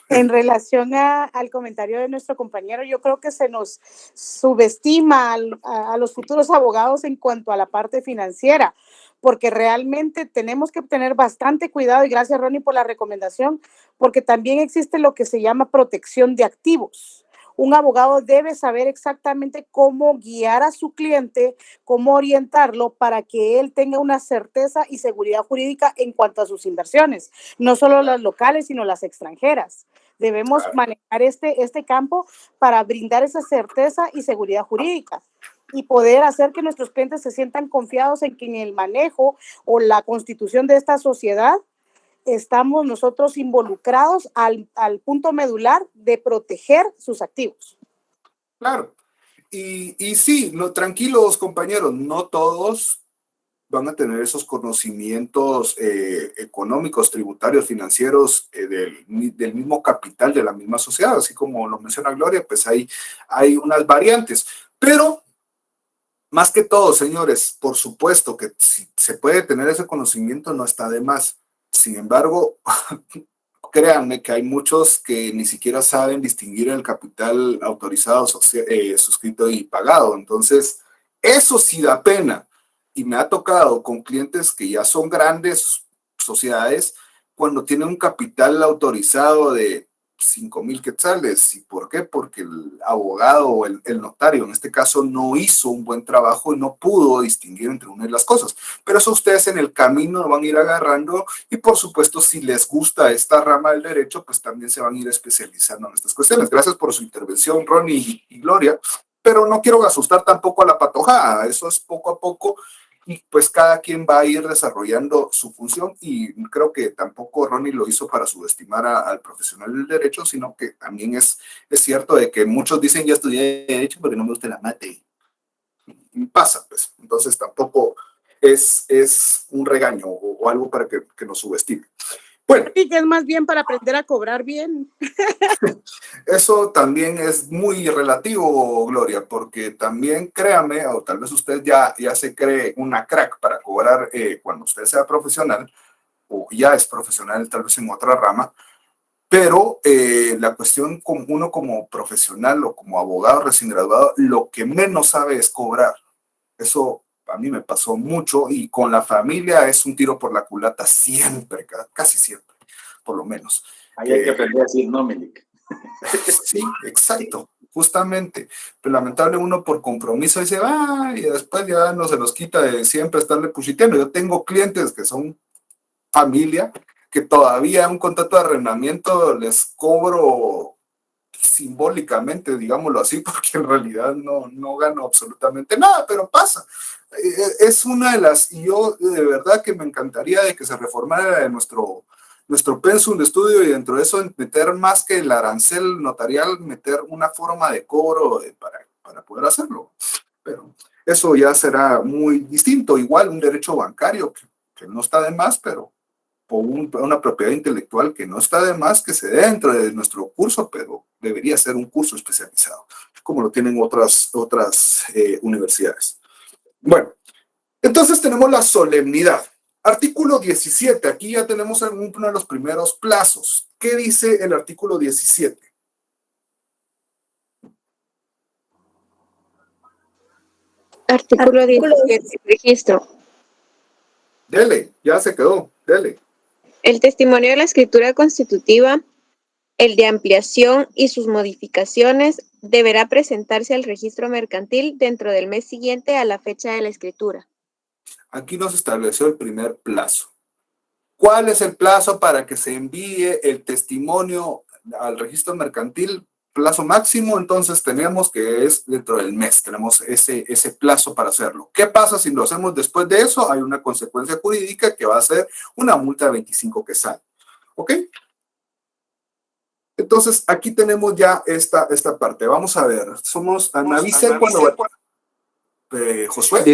En relación al comentario de nuestro compañero, yo creo que se nos subestima a los futuros abogados en cuanto a la parte financiera, porque realmente tenemos que tener bastante cuidado, y gracias, Ronnie, por la recomendación, porque también existe lo que se llama protección de activos. Un abogado debe saber exactamente cómo guiar a su cliente, cómo orientarlo para que él tenga una certeza y seguridad jurídica en cuanto a sus inversiones, no solo las locales, sino las extranjeras. Debemos manejar este campo para brindar esa certeza y seguridad jurídica y poder hacer que nuestros clientes se sientan confiados en que en el manejo o la constitución de esta sociedad estamos nosotros involucrados al punto medular de proteger sus activos. Claro. Y sí, tranquilos, compañeros, no todos van a tener esos conocimientos económicos, tributarios, financieros del mismo capital de la misma sociedad, así como lo menciona Gloria, pues hay unas variantes. Pero, más que todo, señores, por supuesto que si se puede tener ese conocimiento, no está de más. Sin embargo, créanme que hay muchos que ni siquiera saben distinguir el capital autorizado, suscrito y pagado. Entonces, eso sí da pena. Y me ha tocado con clientes que ya son grandes sociedades cuando tienen un capital autorizado de 5,000 quetzales. ¿Y por qué? Porque el abogado o el notario en este caso no hizo un buen trabajo y no pudo distinguir entre una de las cosas. Pero eso ustedes en el camino van a ir agarrando y por supuesto si les gusta esta rama del derecho, pues también se van a ir especializando en estas cuestiones. Gracias por su intervención, Ronnie y Gloria, pero no quiero asustar tampoco a la patojada, eso es poco a poco. Y pues cada quien va a ir desarrollando su función y creo que tampoco Ronnie lo hizo para subestimar al profesional del derecho, sino que también es cierto de que muchos dicen ya estudié derecho porque no me gusta la mate. Y pasa, pues. Entonces tampoco es un regaño o algo para que nos subestime. Bueno. Y que es más bien para aprender a cobrar bien. Eso también es muy relativo, Gloria, porque también créame, o tal vez usted ya se cree una crack para cobrar cuando usted sea profesional, o ya es profesional tal vez en otra rama, pero la cuestión con uno como profesional o como abogado recién graduado, lo que menos sabe es cobrar. Eso a mí me pasó mucho y con la familia es un tiro por la culata siempre, casi siempre, por lo menos. Ahí hay que aprender a decir no, Milik. Sí, exacto, justamente. Pero lamentable uno por compromiso dice, y después ya no se los quita de siempre estarle puchiteando. Yo tengo clientes que son familia, que todavía un contrato de arrendamiento les cobro simbólicamente, digámoslo así, porque en realidad no gano absolutamente nada, pero pasa. Es una de las, y yo de verdad que me encantaría de que se reformara nuestro pensum de estudio y dentro de eso meter más que el arancel notarial, meter una forma de cobro para poder hacerlo. Pero eso ya será muy distinto. Igual un derecho bancario que no está de más, pero o una propiedad intelectual que no está de más que se dé dentro de nuestro curso, pero debería ser un curso especializado, como lo tienen otras universidades. Bueno, entonces tenemos la solemnidad. Artículo 17, aquí ya tenemos uno de los primeros plazos. ¿Qué dice el artículo 17? Artículo 17, registro. Dele, ya se quedó, dele. El testimonio de la escritura constitutiva, el de ampliación y sus modificaciones deberá presentarse al registro mercantil dentro del mes siguiente a la fecha de la escritura. Aquí nos estableció el primer plazo. ¿Cuál es el plazo para que se envíe el testimonio al registro mercantil? Plazo máximo, entonces tenemos que es dentro del mes, tenemos ese plazo para hacerlo. ¿Qué pasa si lo hacemos después de eso? Hay una consecuencia jurídica que va a ser una multa de 25 quetzales. ¿Ok? Entonces, aquí tenemos ya esta parte. Vamos a ver. Me avisen cuando... Josué.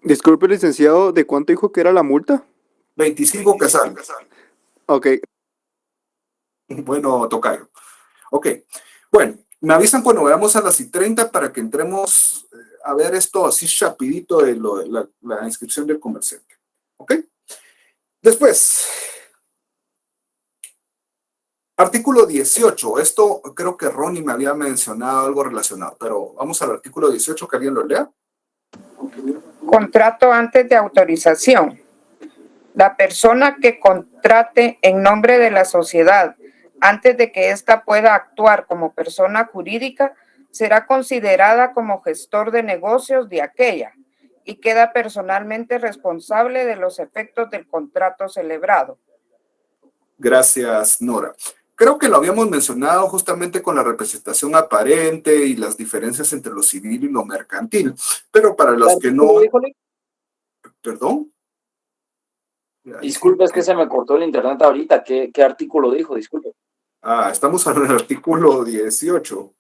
Disculpe, licenciado, ¿de cuánto dijo que era la multa? 25 quetzales. Ok. Bueno, tocayo. Ok. Bueno, me avisan cuando veamos a las 30 para que entremos a ver esto así rapidito de la inscripción del comerciante. ¿Ok? Después, artículo 18. Esto creo que Ronnie me había mencionado algo relacionado, pero vamos al artículo 18, que alguien lo lea. Contrato antes de autorización. La persona que contrate en nombre de la sociedad antes de que ésta pueda actuar como persona jurídica, será considerada como gestor de negocios de aquella y queda personalmente responsable de los efectos del contrato celebrado. Gracias, Nora. Creo que lo habíamos mencionado justamente con la representación aparente y las diferencias entre lo civil y lo mercantil, pero para los que no... ¿Perdón? Disculpe, es que se me cortó el internet ahorita. ¿Qué artículo dijo? Disculpe. Estamos en el artículo 18.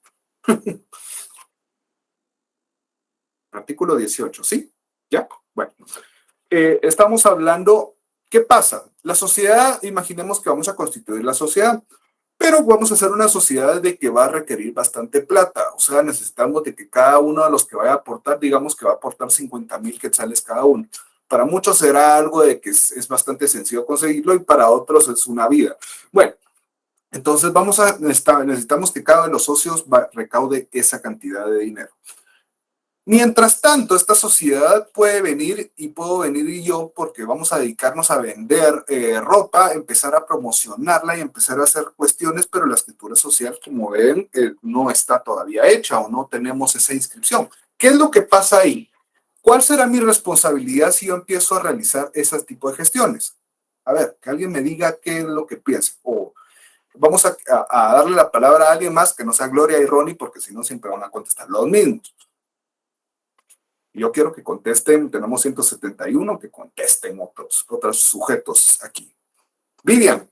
Artículo 18, ¿sí? ¿Ya? Bueno. estamos hablando, ¿qué pasa? La sociedad, imaginemos que vamos a constituir la sociedad, pero vamos a hacer una sociedad de que va a requerir bastante plata. O sea, necesitamos de que cada uno de los que vaya a aportar, digamos que va a aportar 50,000 quetzales cada uno. Para muchos será algo de que es bastante sencillo conseguirlo y para otros es una vida. Bueno, entonces necesitamos que cada uno de los socios recaude esa cantidad de dinero. Mientras tanto, esta sociedad puede venir y puedo venir y yo, porque vamos a dedicarnos a vender ropa, empezar a promocionarla y empezar a hacer cuestiones, pero la escritura social, como ven, no está todavía hecha o no tenemos esa inscripción. ¿Qué es lo que pasa ahí? ¿Cuál será mi responsabilidad si yo empiezo a realizar ese tipo de gestiones? A ver, que alguien me diga qué es lo que piensa. O vamos a darle la palabra a alguien más que no sea Gloria y Ronnie, porque si no siempre van a contestar los mismos. Yo quiero que contesten, tenemos 171, que contesten otros sujetos aquí. Vivian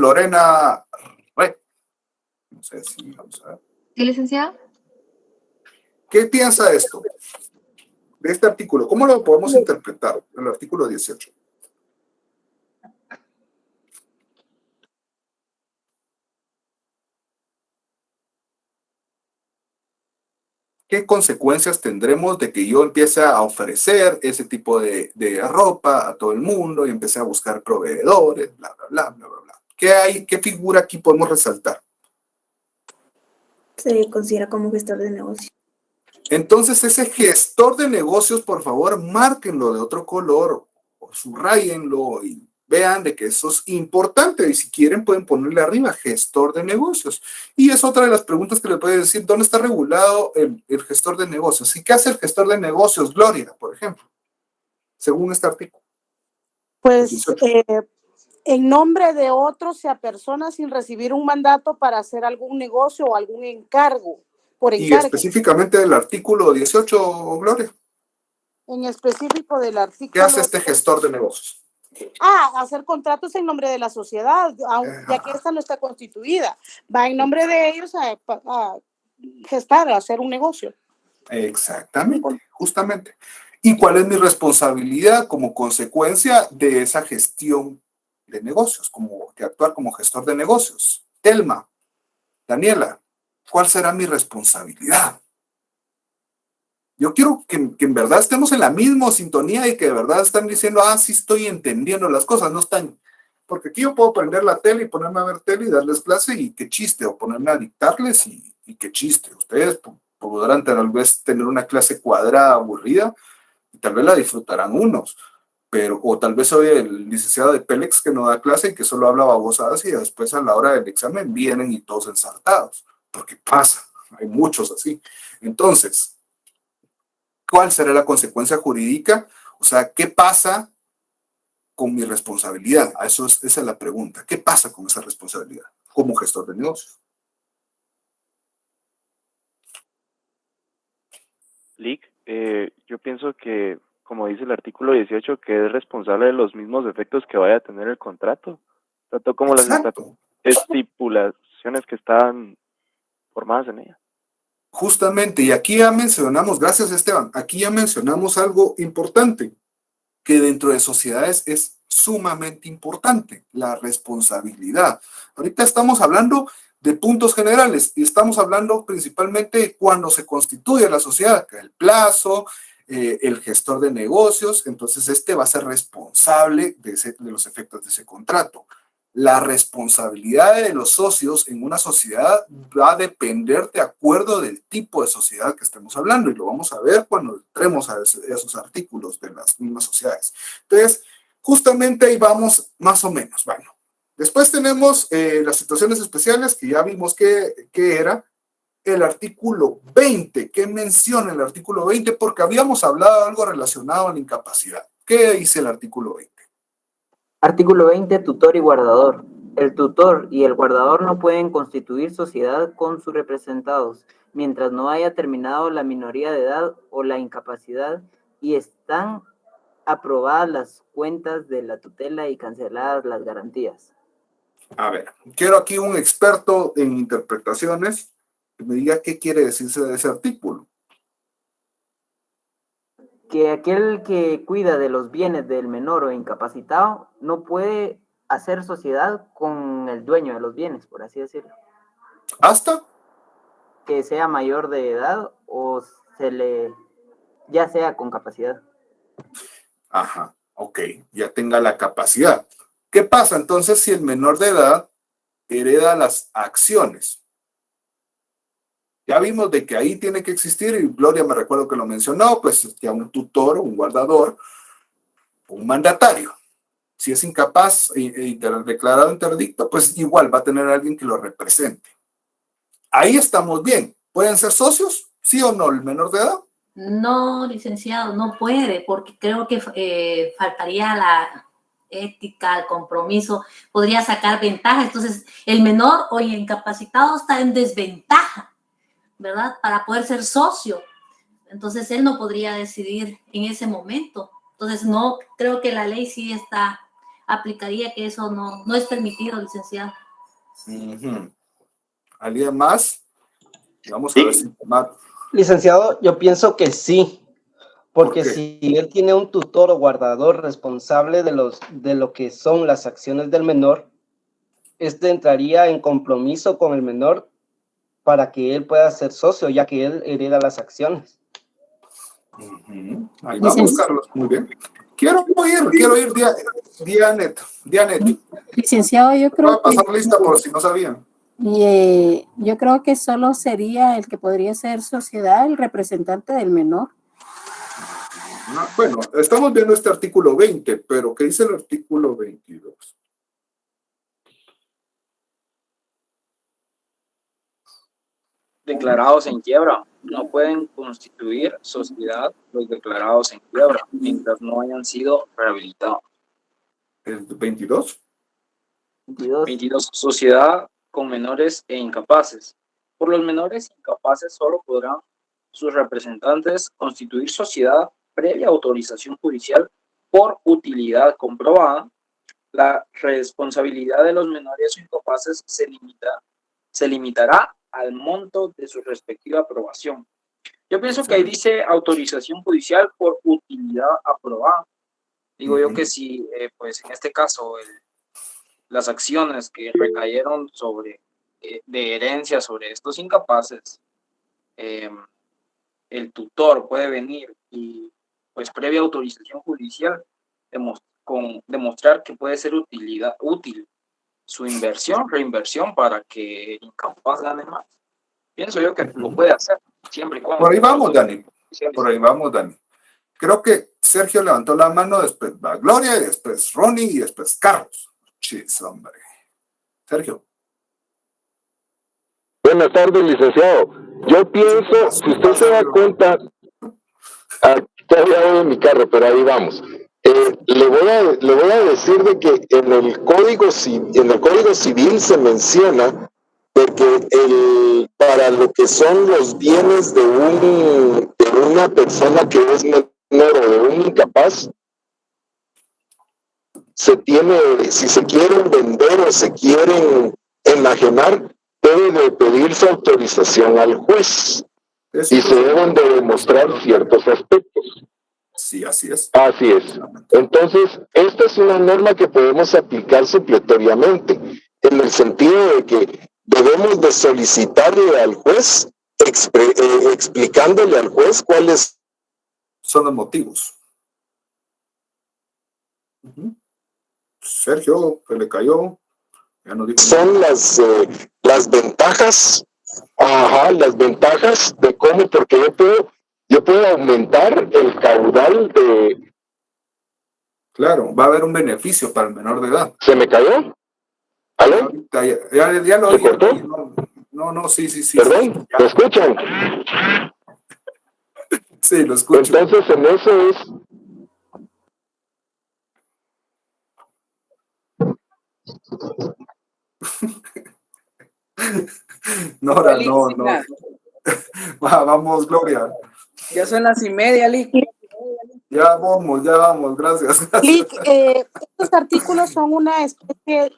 Lorena Re. No sé si vamos a ver. ¿Sí, licenciado? ¿Qué piensa de esto? De este artículo. ¿Cómo lo podemos interpretar? El artículo 18. ¿Qué consecuencias tendremos de que yo empiece a ofrecer ese tipo de ropa a todo el mundo y empecé a buscar proveedores, bla, bla, bla, bla, bla, bla? ¿Qué figura aquí podemos resaltar? Se considera como gestor de negocio. Entonces, ese gestor de negocios, por favor, márquenlo de otro color o subrayenlo y vean de que eso es importante. Y si quieren, pueden ponerle arriba, gestor de negocios. Y es otra de las preguntas que le pueden decir, ¿dónde está regulado el gestor de negocios? ¿Y qué hace el gestor de negocios, Gloria, por ejemplo? Según este artículo. Pues en nombre de otros se apersona sin recibir un mandato para hacer algún negocio o algún encargo. Por y encargo. Específicamente del artículo 18, Gloria. En específico del artículo. ¿Qué hace este gestor de negocios? Hacer contratos en nombre de la sociedad, ya que esta no está constituida. Va en nombre de ellos a gestar, a hacer un negocio. Exactamente, justamente. ¿Y cuál es mi responsabilidad como consecuencia de esa gestión de negocios, de actuar como gestor de negocios? Telma, Daniela, ¿cuál será mi responsabilidad? Yo quiero que en verdad estemos en la misma sintonía y que de verdad están diciendo, sí estoy entendiendo las cosas, no están... Porque aquí yo puedo prender la tele y ponerme a ver tele y darles clase y qué chiste, o ponerme a dictarles y qué chiste. Ustedes podrán tal vez tener una clase cuadrada, aburrida, y tal vez la disfrutarán unos, o tal vez soy el licenciado de Pélex que no da clase y que solo habla babosadas y después a la hora del examen vienen y todos ensartados, porque pasa, hay muchos así. Entonces, ¿cuál será la consecuencia jurídica? O sea, ¿qué pasa con mi responsabilidad? Esa es la pregunta. ¿Qué pasa con esa responsabilidad como gestor de negocios? Lick, yo pienso que, como dice el artículo 18, que es responsable de los mismos efectos que vaya a tener el contrato, tanto como las estipulaciones que están formadas en ella. Justamente, y aquí ya mencionamos, gracias Esteban, aquí ya mencionamos algo importante, que dentro de sociedades es sumamente importante, la responsabilidad. Ahorita estamos hablando de puntos generales y estamos hablando principalmente de cuando se constituye la sociedad, que el plazo, el gestor de negocios, entonces este va a ser responsable de los efectos de ese contrato. La responsabilidad de los socios en una sociedad va a depender de acuerdo del tipo de sociedad que estemos hablando y lo vamos a ver cuando entremos a esos artículos de las mismas sociedades. Entonces, justamente ahí vamos más o menos. Bueno, después tenemos las situaciones especiales que ya vimos que era el artículo 20. ¿Qué menciona el artículo 20? Porque habíamos hablado de algo relacionado a la incapacidad. ¿Qué dice el artículo 20? Artículo 20, tutor y guardador. El tutor y el guardador no pueden constituir sociedad con sus representados mientras no haya terminado la minoría de edad o la incapacidad y están aprobadas las cuentas de la tutela y canceladas las garantías. A ver, quiero aquí un experto en interpretaciones que me diga qué quiere decirse de ese artículo. que aquel que cuida de los bienes del menor o incapacitado no puede hacer sociedad con el dueño de los bienes, por así decirlo. ¿Hasta? Que sea mayor de edad o ya sea con capacidad. Ajá, ok, ya tenga la capacidad. ¿Qué pasa entonces si el menor de edad hereda las acciones? Ya vimos de que ahí tiene que existir, y Gloria me recuerdo que lo mencionó, pues ya un tutor, un guardador, un mandatario. Si es incapaz y declarado interdicto, pues igual va a tener alguien que lo represente. Ahí estamos bien. ¿Pueden ser socios? ¿Sí o no el menor de edad? No, licenciado, no puede, porque creo que faltaría la ética, el compromiso, podría sacar ventaja. Entonces, el menor o incapacitado está en desventaja, ¿verdad? Para poder ser socio. Entonces, él no podría decidir en ese momento. Entonces, no, creo que la ley sí aplicaría que eso no es permitido, licenciado. ¿Alguien más? Vamos a ver si... Licenciado, yo pienso que sí, porque si él tiene un tutor o guardador responsable de lo que son las acciones del menor, este entraría en compromiso con el menor para que él pueda ser socio, ya que él hereda las acciones. Ahí vamos, Carlos, muy bien. Quiero oír, Dianet. Licenciado, yo creo voy a pasar lista por si no sabían. Yo creo que solo sería el que podría ser sociedad, el representante del menor. Bueno, estamos viendo este artículo 20, pero ¿qué dice el artículo 22? Declarados en quiebra. No pueden constituir sociedad los declarados en quiebra mientras no hayan sido rehabilitados. ¿El 22? 22. Sociedad con menores e incapaces. Por los menores incapaces solo podrán sus representantes constituir sociedad previa autorización judicial por utilidad comprobada. La responsabilidad de los menores o incapaces se limitará al monto de su respectiva aprobación. Yo pienso que ahí dice autorización judicial por utilidad aprobada. Digo yo que si, pues en este caso, las acciones que recayeron de herencia sobre estos incapaces, el tutor puede venir y, pues previa autorización judicial, demostrar que puede ser útil su reinversión para que el incapaz gane más. Pienso yo que lo puede hacer, siempre y cuando... Por ahí vamos, Dani. Creo que Sergio levantó la mano, después va Gloria, y después Ronnie, y después Carlos. Chis, hombre. Sergio. Buenas tardes, licenciado. Yo pienso, si usted se da cuenta, todavía voy en mi carro, pero ahí vamos. Le voy a decir de que en el Código Civil se menciona de que para lo que son los bienes de una persona que es menor o de un incapaz, si se quieren vender o se quieren enajenar, debe de pedirse autorización al juez y se deben de demostrar ciertos aspectos. Sí, así es. Así es. Entonces, esta es una norma que podemos aplicar supletoriamente, en el sentido de que debemos de solicitarle al juez, explicándole al juez cuáles son los motivos. Sergio, que le cayó. Ya no digo son las ventajas, las ventajas de cómo, porque yo puedo aumentar el caudal de... Claro, va a haber un beneficio para el menor de edad. ¿Se me cayó? ¿Aló? Ya lo oí. ¿Se cortó? No, sí. ¿Perdón? ¿Me escuchan? Sí, lo escucho. Entonces, en eso es... Nora, no. Vamos, Gloria. Ya son las 1:30, Lick. Ya vamos, gracias. Lick, estos artículos son una especie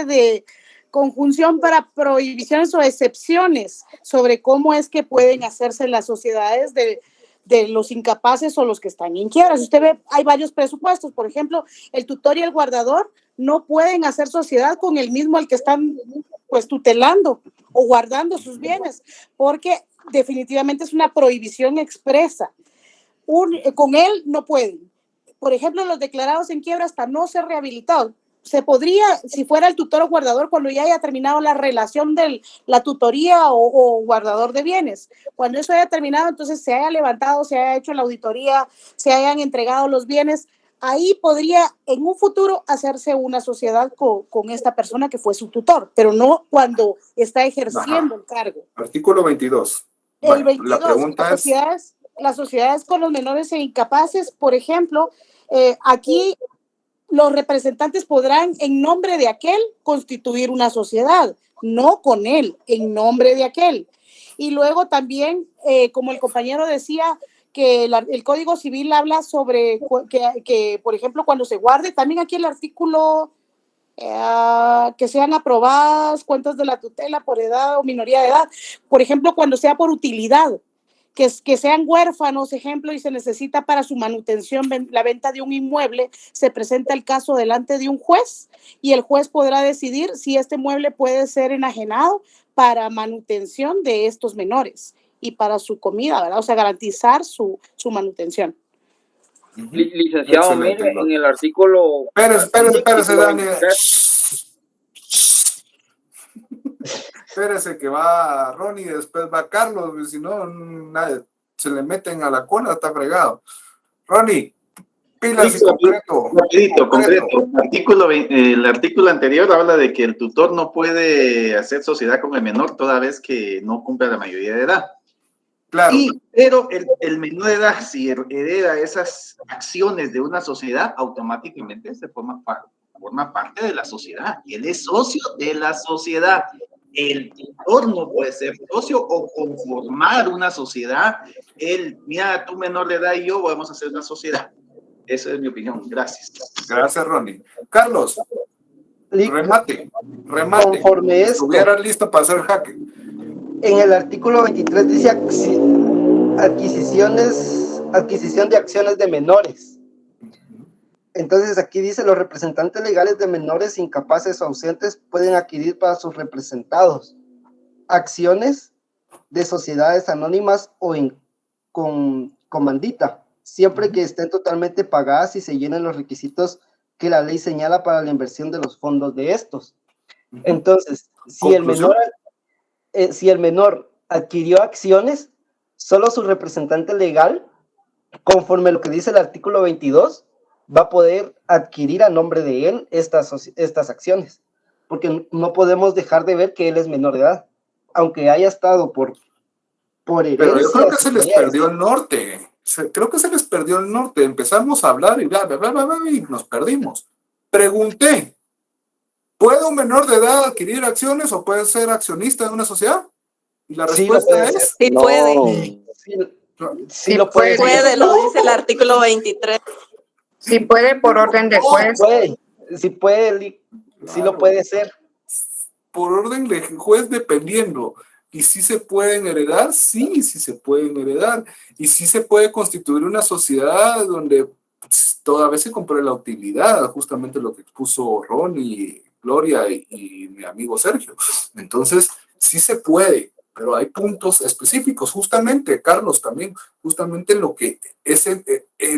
de conjunción para prohibiciones o excepciones sobre cómo es que pueden hacerse las sociedades de los incapaces o los que están en quiebra. Si usted ve, hay varios presupuestos. Por ejemplo, el tutor y el guardador no pueden hacer sociedad con el mismo al que están pues tutelando o guardando sus bienes, porque definitivamente es una prohibición expresa. Con él no pueden. Por ejemplo, los declarados en quiebra hasta no ser rehabilitados. Se podría, si fuera el tutor o guardador, cuando ya haya terminado la relación de la tutoría o guardador de bienes. Cuando eso haya terminado, entonces se haya levantado, se haya hecho la auditoría, se hayan entregado los bienes, ahí podría en un futuro hacerse una sociedad con esta persona que fue su tutor, pero no cuando está ejerciendo el cargo. Artículo 22. El 22, la pregunta las sociedades con los menores e incapaces, por ejemplo, aquí los representantes podrán, en nombre de aquel, constituir una sociedad, no con él, en nombre de aquel. Y luego también, como el compañero decía, que el Código Civil habla sobre que, por ejemplo, cuando se guarde, también aquí el artículo que sean aprobadas cuentas de la tutela por edad o minoría de edad, por ejemplo, cuando sea por utilidad, que sean huérfanos, ejemplo, y se necesita para su manutención la venta de un inmueble, se presenta el caso delante de un juez y el juez podrá decidir si este mueble puede ser enajenado para manutención de estos menores y para su comida, ¿verdad? O sea, garantizar su manutención. Licenciado, mire, en el artículo... Espérese, Dani. Espérese que va Ronnie y después va Carlos, si no, nadie se le meten a la cola, está fregado. Ronnie, pilas y concreto. Concreto. El artículo anterior habla de que el tutor no puede hacer sociedad con el menor toda vez que no cumpla la mayoría de edad. Claro. Pero el menor de edad, si hereda esas acciones de una sociedad, automáticamente se forma parte de la sociedad. Y él es socio de la sociedad. El tutor no puede ser socio o conformar una sociedad. Mira, tú menor de edad y yo vamos a hacer una sociedad. Esa es mi opinión. Gracias. Gracias, Ronnie. Carlos, remate. Conforme esto, estuvieras listo para hacer jaque. En el artículo 23 dice adquisición de acciones de menores. Entonces aquí dice, los representantes legales de menores incapaces o ausentes pueden adquirir para sus representados acciones de sociedades anónimas o con comandita, siempre que estén totalmente pagadas y se llenen los requisitos que la ley señala para la inversión de los fondos de estos. Entonces, si el menor adquirió acciones, solo su representante legal, conforme a lo que dice el artículo 22, va a poder adquirir a nombre de él estas acciones, porque no podemos dejar de ver que él es menor de edad, aunque haya estado por herencia. Pero yo creo que se les perdió el norte. Empezamos a hablar y bla, bla, bla, bla, bla, y nos perdimos. Pregunté, ¿puede un menor de edad adquirir acciones o puede ser accionista de una sociedad? Y la respuesta es... Sí, puede. Sí lo puede. Puede, lo dice el artículo 23. Sí puede por orden de juez. Sí puede, sí lo puede ser. Por orden de juez, dependiendo. ¿Y si se pueden heredar? Sí se pueden heredar. Y sí se puede constituir una sociedad donde toda vez se compruebe la utilidad, justamente lo que expuso Ronnie, Gloria y mi amigo Sergio. Entonces, sí se puede, pero hay puntos específicos, justamente, Carlos, también, justamente lo que es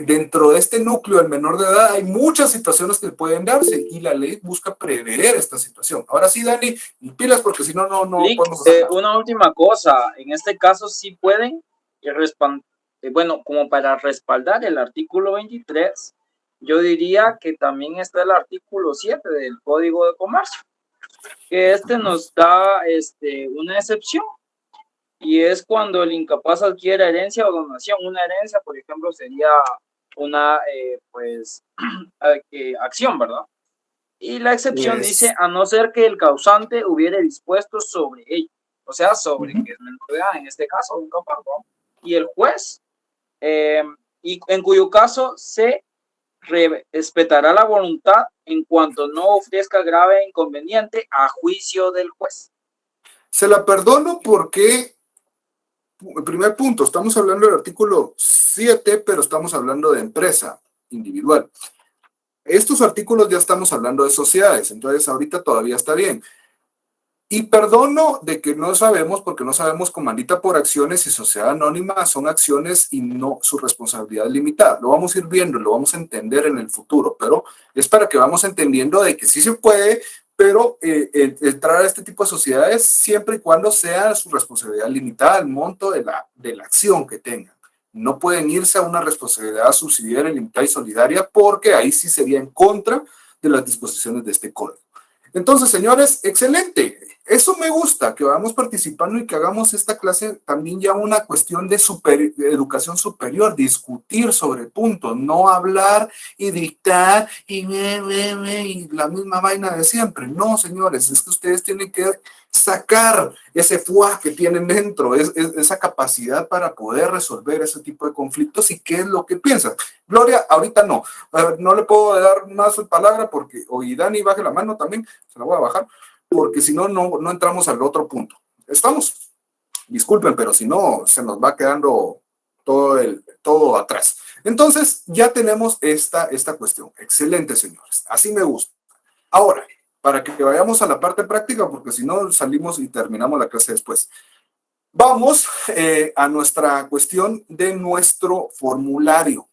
dentro de este núcleo del menor de edad hay muchas situaciones que pueden darse y la ley busca prever esta situación. Ahora sí, Dani, y pilas porque si no, no podemos hacer. Una última cosa, en este caso sí pueden, bueno, como para respaldar el artículo 23, yo diría que también está el artículo 7 del Código de Comercio, que nos da una excepción. Y es cuando el incapaz adquiere herencia o donación. Una herencia, por ejemplo, sería una acción, ¿verdad? Y la excepción dice, a no ser que el causante hubiere dispuesto sobre ello, o sea, sobre que es menor de edad, en este caso, un incapaz, ¿no? Y el juez, y en cuyo caso se respetará la voluntad en cuanto no ofrezca grave inconveniente a juicio del juez. Se la perdono porque primer punto, estamos hablando del artículo 7, pero estamos hablando de empresa individual. Estos artículos ya estamos hablando de sociedades, entonces ahorita todavía está bien. Y perdono de que no sabemos, porque no sabemos comandita por acciones y sociedad anónima son acciones y no su responsabilidad limitada. Lo vamos a ir viendo, lo vamos a entender en el futuro, pero es para que vamos entendiendo de que sí se puede, pero entrar a este tipo de sociedades siempre y cuando sea su responsabilidad limitada al monto de la acción que tengan. No pueden irse a una responsabilidad subsidiaria, limitada y solidaria, porque ahí sí sería en contra de las disposiciones de este código. Entonces, señores, excelente. Eso me gusta, que vamos participando y que hagamos esta clase también ya una cuestión de educación superior, discutir sobre puntos, no hablar y dictar y la misma vaina de siempre. No, señores, es que ustedes tienen que sacar ese fuá que tienen dentro, esa capacidad para poder resolver ese tipo de conflictos y qué es lo que piensan. Gloria, ahorita no. No le puedo dar más palabra porque, y Dani, baje la mano también, se la voy a bajar, porque si no, no entramos al otro punto. ¿Estamos? Disculpen, pero si no, se nos va quedando todo atrás. Entonces, ya tenemos esta cuestión. Excelente, señores. Así me gusta. Ahora, para que vayamos a la parte práctica, porque si no, salimos y terminamos la clase después. Vamos a nuestra cuestión de nuestro formulario.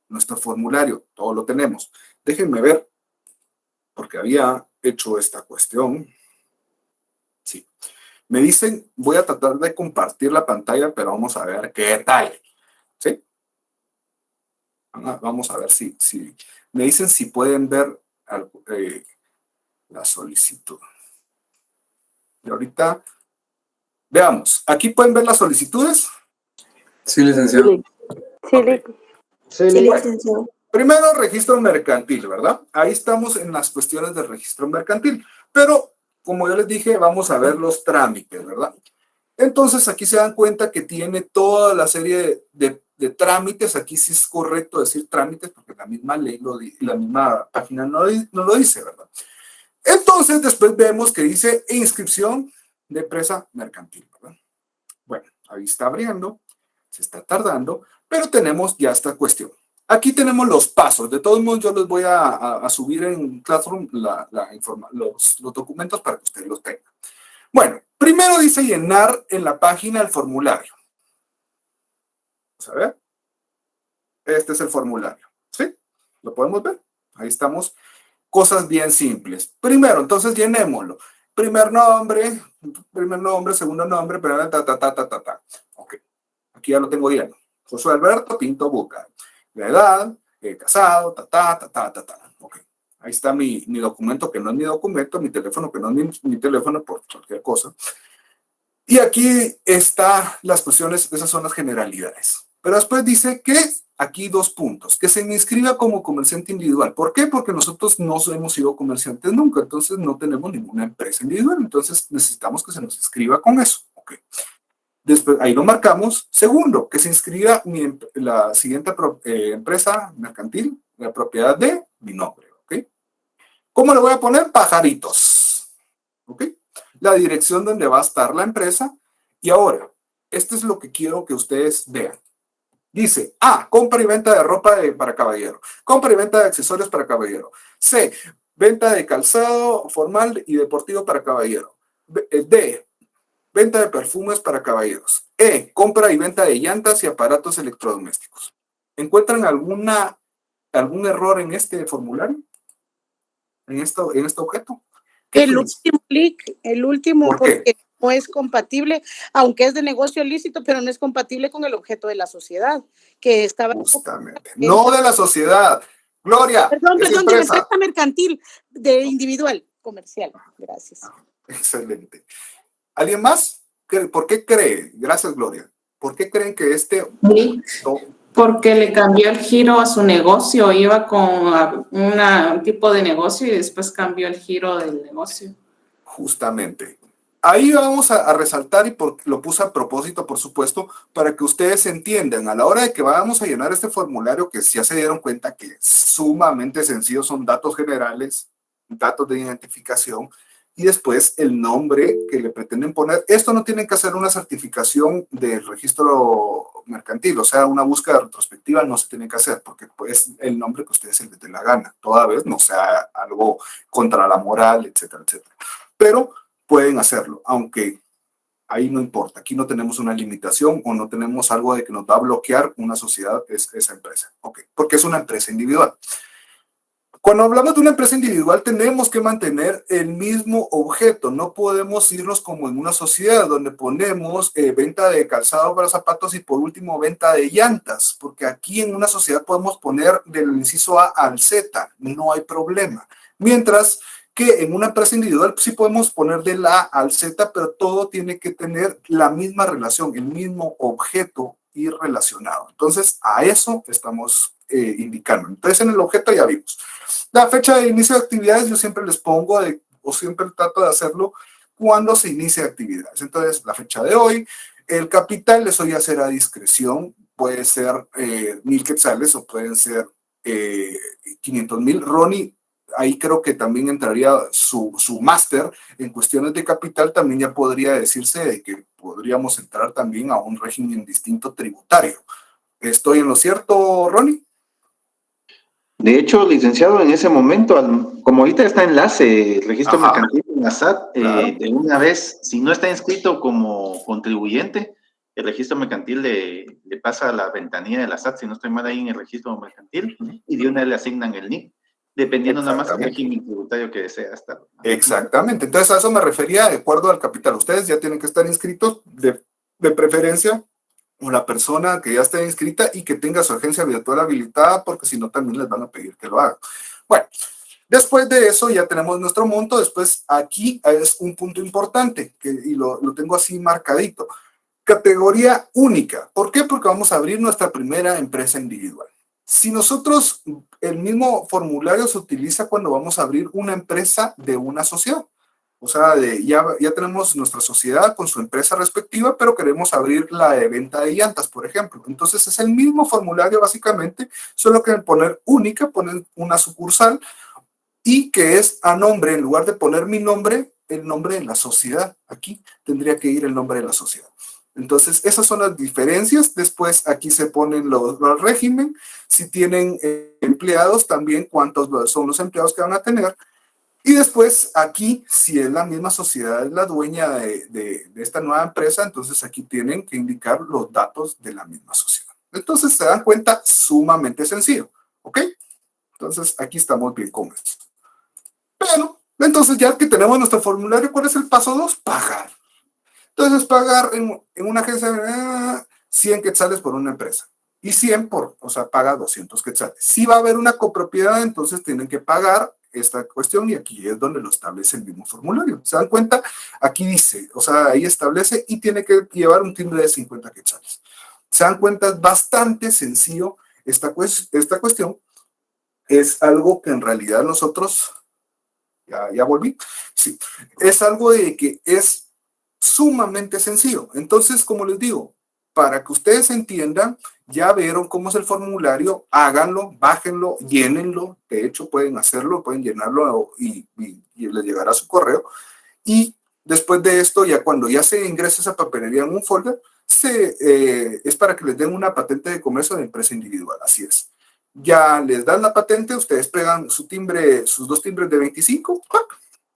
Nuestro formulario, todo lo tenemos. Déjenme ver, porque había hecho esta cuestión. Sí. Me dicen, voy a tratar de compartir la pantalla, pero vamos a ver qué tal. ¿Sí? Vamos a ver si me dicen si pueden ver la solicitud. Y ahorita, veamos. ¿Aquí pueden ver las solicitudes? Sí, licenciado. Sí, licenciado. Primero, registro mercantil, ¿verdad? Ahí estamos en las cuestiones del registro mercantil. Pero, como yo les dije, vamos a ver los trámites, ¿verdad? Entonces, aquí se dan cuenta que tiene toda la serie de trámites. Aquí sí es correcto decir trámites, porque la misma ley, la misma página no lo dice, ¿verdad? Entonces, después vemos que dice inscripción de empresa mercantil, ¿verdad? Bueno, ahí está abriendo, se está tardando, pero tenemos ya esta cuestión. Aquí tenemos los pasos. De todos modos, yo les voy a subir en Classroom los documentos para que ustedes los tengan. Bueno, primero dice llenar en la página el formulario. Vamos a ver. Este es el formulario. ¿Sí? ¿Lo podemos ver? Ahí estamos. Cosas bien simples. Primero, entonces llenémoslo. Primer nombre, segundo nombre, Ok. Aquí ya lo tengo lleno. José Alberto Pinto Buca. La edad, casado, Ok. Ahí está mi documento, que no es mi documento, mi teléfono, que no es mi teléfono, por cualquier cosa. Y aquí están las cuestiones, esas son las generalidades. Pero después dice que, aquí 2 puntos, que se me inscriba como comerciante individual. ¿Por qué? Porque nosotros no hemos sido comerciantes nunca, entonces no tenemos ninguna empresa individual, entonces necesitamos que se nos inscriba con eso. Ok. Después, ahí lo marcamos. Segundo, que se inscriba la siguiente empresa mercantil, la propiedad de mi nombre. ¿Ok? ¿Cómo le voy a poner? Pajaritos. ¿Ok? La dirección donde va a estar la empresa. Y ahora, esto es lo que quiero que ustedes vean. Dice, A, compra y venta de ropa para caballero. Compra y venta de accesorios para caballero. C, venta de calzado formal y deportivo para caballero. D, venta de perfumes para caballeros. E, compra y venta de llantas y aparatos electrodomésticos. ¿Encuentran algún error en este formulario? ¿En este objeto? El último clic, el último, porque no es compatible, aunque es de negocio lícito, pero no es compatible con el objeto de la sociedad, que estaba... Justamente. No de la sociedad. Gloria. Perdón, de la empresa mercantil, de individual, comercial. Gracias. Excelente. ¿Alguien más? ¿Por qué cree? Gracias, Gloria. ¿Por qué creen que Sí, porque le cambió el giro a su negocio. Iba con un tipo de negocio y después cambió el giro del negocio. Justamente. Ahí vamos a resaltar, y lo puse a propósito, por supuesto, para que ustedes entiendan. A la hora de que vamos a llenar este formulario, que ya se dieron cuenta que es sumamente sencillo, son datos generales, datos de identificación, y después el nombre que le pretenden poner. Esto no tienen que hacer una certificación del registro mercantil, o sea, una búsqueda retrospectiva no se tiene que hacer, porque pues el nombre que ustedes se les dé la gana, toda vez no sea algo contra la moral, etcétera, etcétera. Pero pueden hacerlo, aunque ahí no importa, aquí no tenemos una limitación o no tenemos algo de que nos va a bloquear una sociedad, esa empresa, ¿ok? Porque es una empresa individual. Cuando hablamos de una empresa individual, tenemos que mantener el mismo objeto. No podemos irnos como en una sociedad donde ponemos venta de calzado para zapatos y por último venta de llantas, porque aquí en una sociedad podemos poner del inciso A al Z, no hay problema. Mientras que en una empresa individual sí podemos poner del A al Z, pero todo tiene que tener la misma relación, el mismo objeto y relacionado. Entonces, a eso estamos indicando. Entonces, en el objeto ya vimos. La fecha de inicio de actividades yo siempre les pongo, o siempre trato de hacerlo cuando se inicia actividades. Entonces, la fecha de hoy, el capital, eso ya será a discreción, puede ser 1,000 quetzales o pueden ser 500,000. Ronnie, ahí creo que también entraría su máster en cuestiones de capital, también ya podría decirse de que podríamos entrar también a un régimen distinto tributario. ¿Estoy en lo cierto, Ronnie? De hecho, licenciado, en ese momento, como ahorita está enlace, el registro mercantil en la SAT, claro, de una vez, si no está inscrito como contribuyente, el registro mercantil le pasa a la ventanilla de la SAT, si no estoy mal ahí en el registro mercantil, y de una vez le asignan el NIC, dependiendo nada más del régimen tributario que desea estar. Exactamente, entonces a eso me refería de acuerdo al capital. Ustedes ya tienen que estar inscritos de preferencia, o la persona que ya esté inscrita y que tenga su agencia virtual habilitada, porque si no también les van a pedir que lo hagan. Bueno, después de eso ya tenemos nuestro monto. Después aquí es un punto importante y lo tengo así marcadito. Categoría única. ¿Por qué? Porque vamos a abrir nuestra primera empresa individual. Si nosotros, el mismo formulario se utiliza cuando vamos a abrir una empresa de una sociedad. O sea, ya tenemos nuestra sociedad con su empresa respectiva, pero queremos abrir la de venta de llantas, por ejemplo. Entonces es el mismo formulario básicamente, solo que poner única, poner una sucursal y que es a nombre, en lugar de poner mi nombre, el nombre de la sociedad. Aquí tendría que ir el nombre de la sociedad. Entonces esas son las diferencias. Después aquí se ponen los régimen. Si tienen empleados, también cuántos son los empleados que van a tener. Y después aquí, si es la misma sociedad, es la dueña de esta nueva empresa, entonces aquí tienen que indicar los datos de la misma sociedad. Entonces se dan cuenta, sumamente sencillo, ¿ok? Entonces aquí estamos bien con esto. Pero, entonces ya que tenemos nuestro formulario, ¿cuál es el paso 2? Pagar. Entonces pagar en una agencia 100 quetzales por una empresa. Y 100 o sea, paga 200 quetzales. Si va a haber una copropiedad, entonces tienen que pagar esta cuestión y aquí es donde lo establece el mismo formulario. ¿Se dan cuenta? Aquí dice, o sea, ahí establece y tiene que llevar un timbre de 50 quetzales. ¿Se dan cuenta? Es bastante sencillo esta cuestión. Es algo que en realidad nosotros, ya volví, sí, es algo de que es sumamente sencillo. Entonces, como les digo, para que ustedes entiendan, ya vieron cómo es el formulario, háganlo, bájenlo, llénenlo. De hecho, pueden hacerlo, pueden llenarlo y les llegará a su correo. Y después de esto, ya cuando ya se ingresa esa papelería en un folder, es para que les den una patente de comercio de empresa individual. Así es. Ya les dan la patente, ustedes pegan su timbre, sus 2 timbres de 25,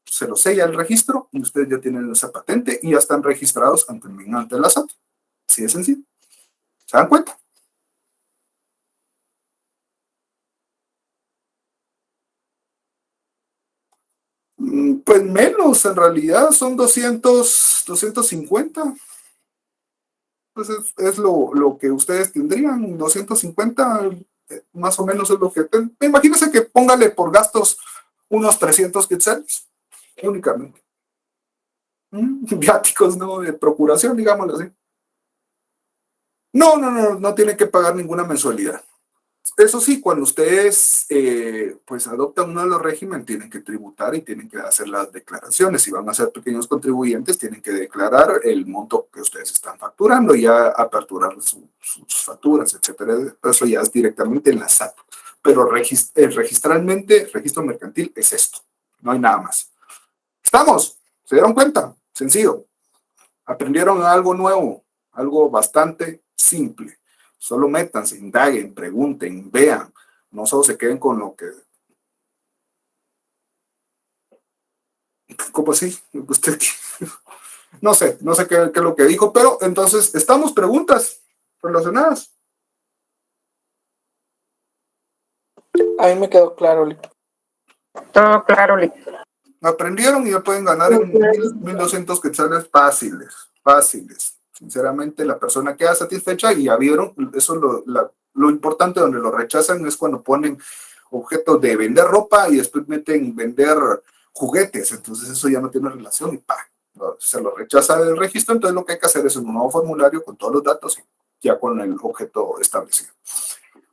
se lo sella el registro y ustedes ya tienen esa patente y ya están registrados ante la SAT. Así de sencillo. ¿Se dan cuenta? Pues menos, en realidad son 250. Pues es lo que ustedes tendrían, 250, más o menos es lo que... Imagínense que póngale por gastos unos 300 quetzales, únicamente. Viáticos, ¿no? De procuración, digámoslo así. No tienen que pagar ninguna mensualidad. Eso sí, cuando ustedes pues adoptan uno de los regímenes, tienen que tributar y tienen que hacer las declaraciones. Si van a ser pequeños contribuyentes, tienen que declarar el monto que ustedes están facturando y ya aperturar sus facturas, etcétera. Eso ya es directamente en la SAT. Pero registralmente, el registro mercantil es esto. No hay nada más. ¿Estamos? ¿Se dieron cuenta? Sencillo. Aprendieron algo nuevo, algo bastante simple. Solo métanse, indaguen, pregunten, vean. No solo se queden con lo que... ¿Cómo así? Usted... No sé qué es lo que dijo, pero entonces, ¿estamos preguntas relacionadas? A mí me quedó claro, Lick. Todo claro, Lick. Aprendieron y ya pueden ganar en 1,200 quetzales fáciles. Sinceramente, la persona queda satisfecha y ya vieron, eso es lo importante. Donde lo rechazan es cuando ponen objetos de vender ropa y después meten vender juguetes. Entonces eso ya no tiene relación y se lo rechaza del registro. Entonces lo que hay que hacer es un nuevo formulario con todos los datos y ya con el objeto establecido.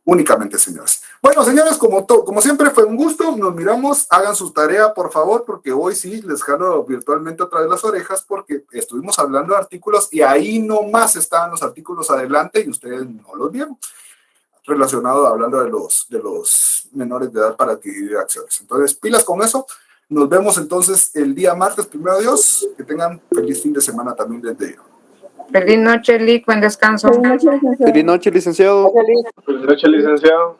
Únicamente, señores. Bueno, señores, como siempre fue un gusto. Nos miramos. Hagan su tarea, por favor, porque hoy sí les jalo virtualmente otra vez las orejas porque estuvimos hablando de artículos y ahí nomás estaban los artículos adelante y ustedes no los vieron. Relacionado, hablando de los menores de edad para adquirir acciones. Entonces, pilas con eso. Nos vemos entonces el día martes, primero Dios. Que tengan feliz fin de semana también desde yo. Feliz noche, Lick. Buen descanso. Feliz noche, licenciado. Feliz noche, licenciado.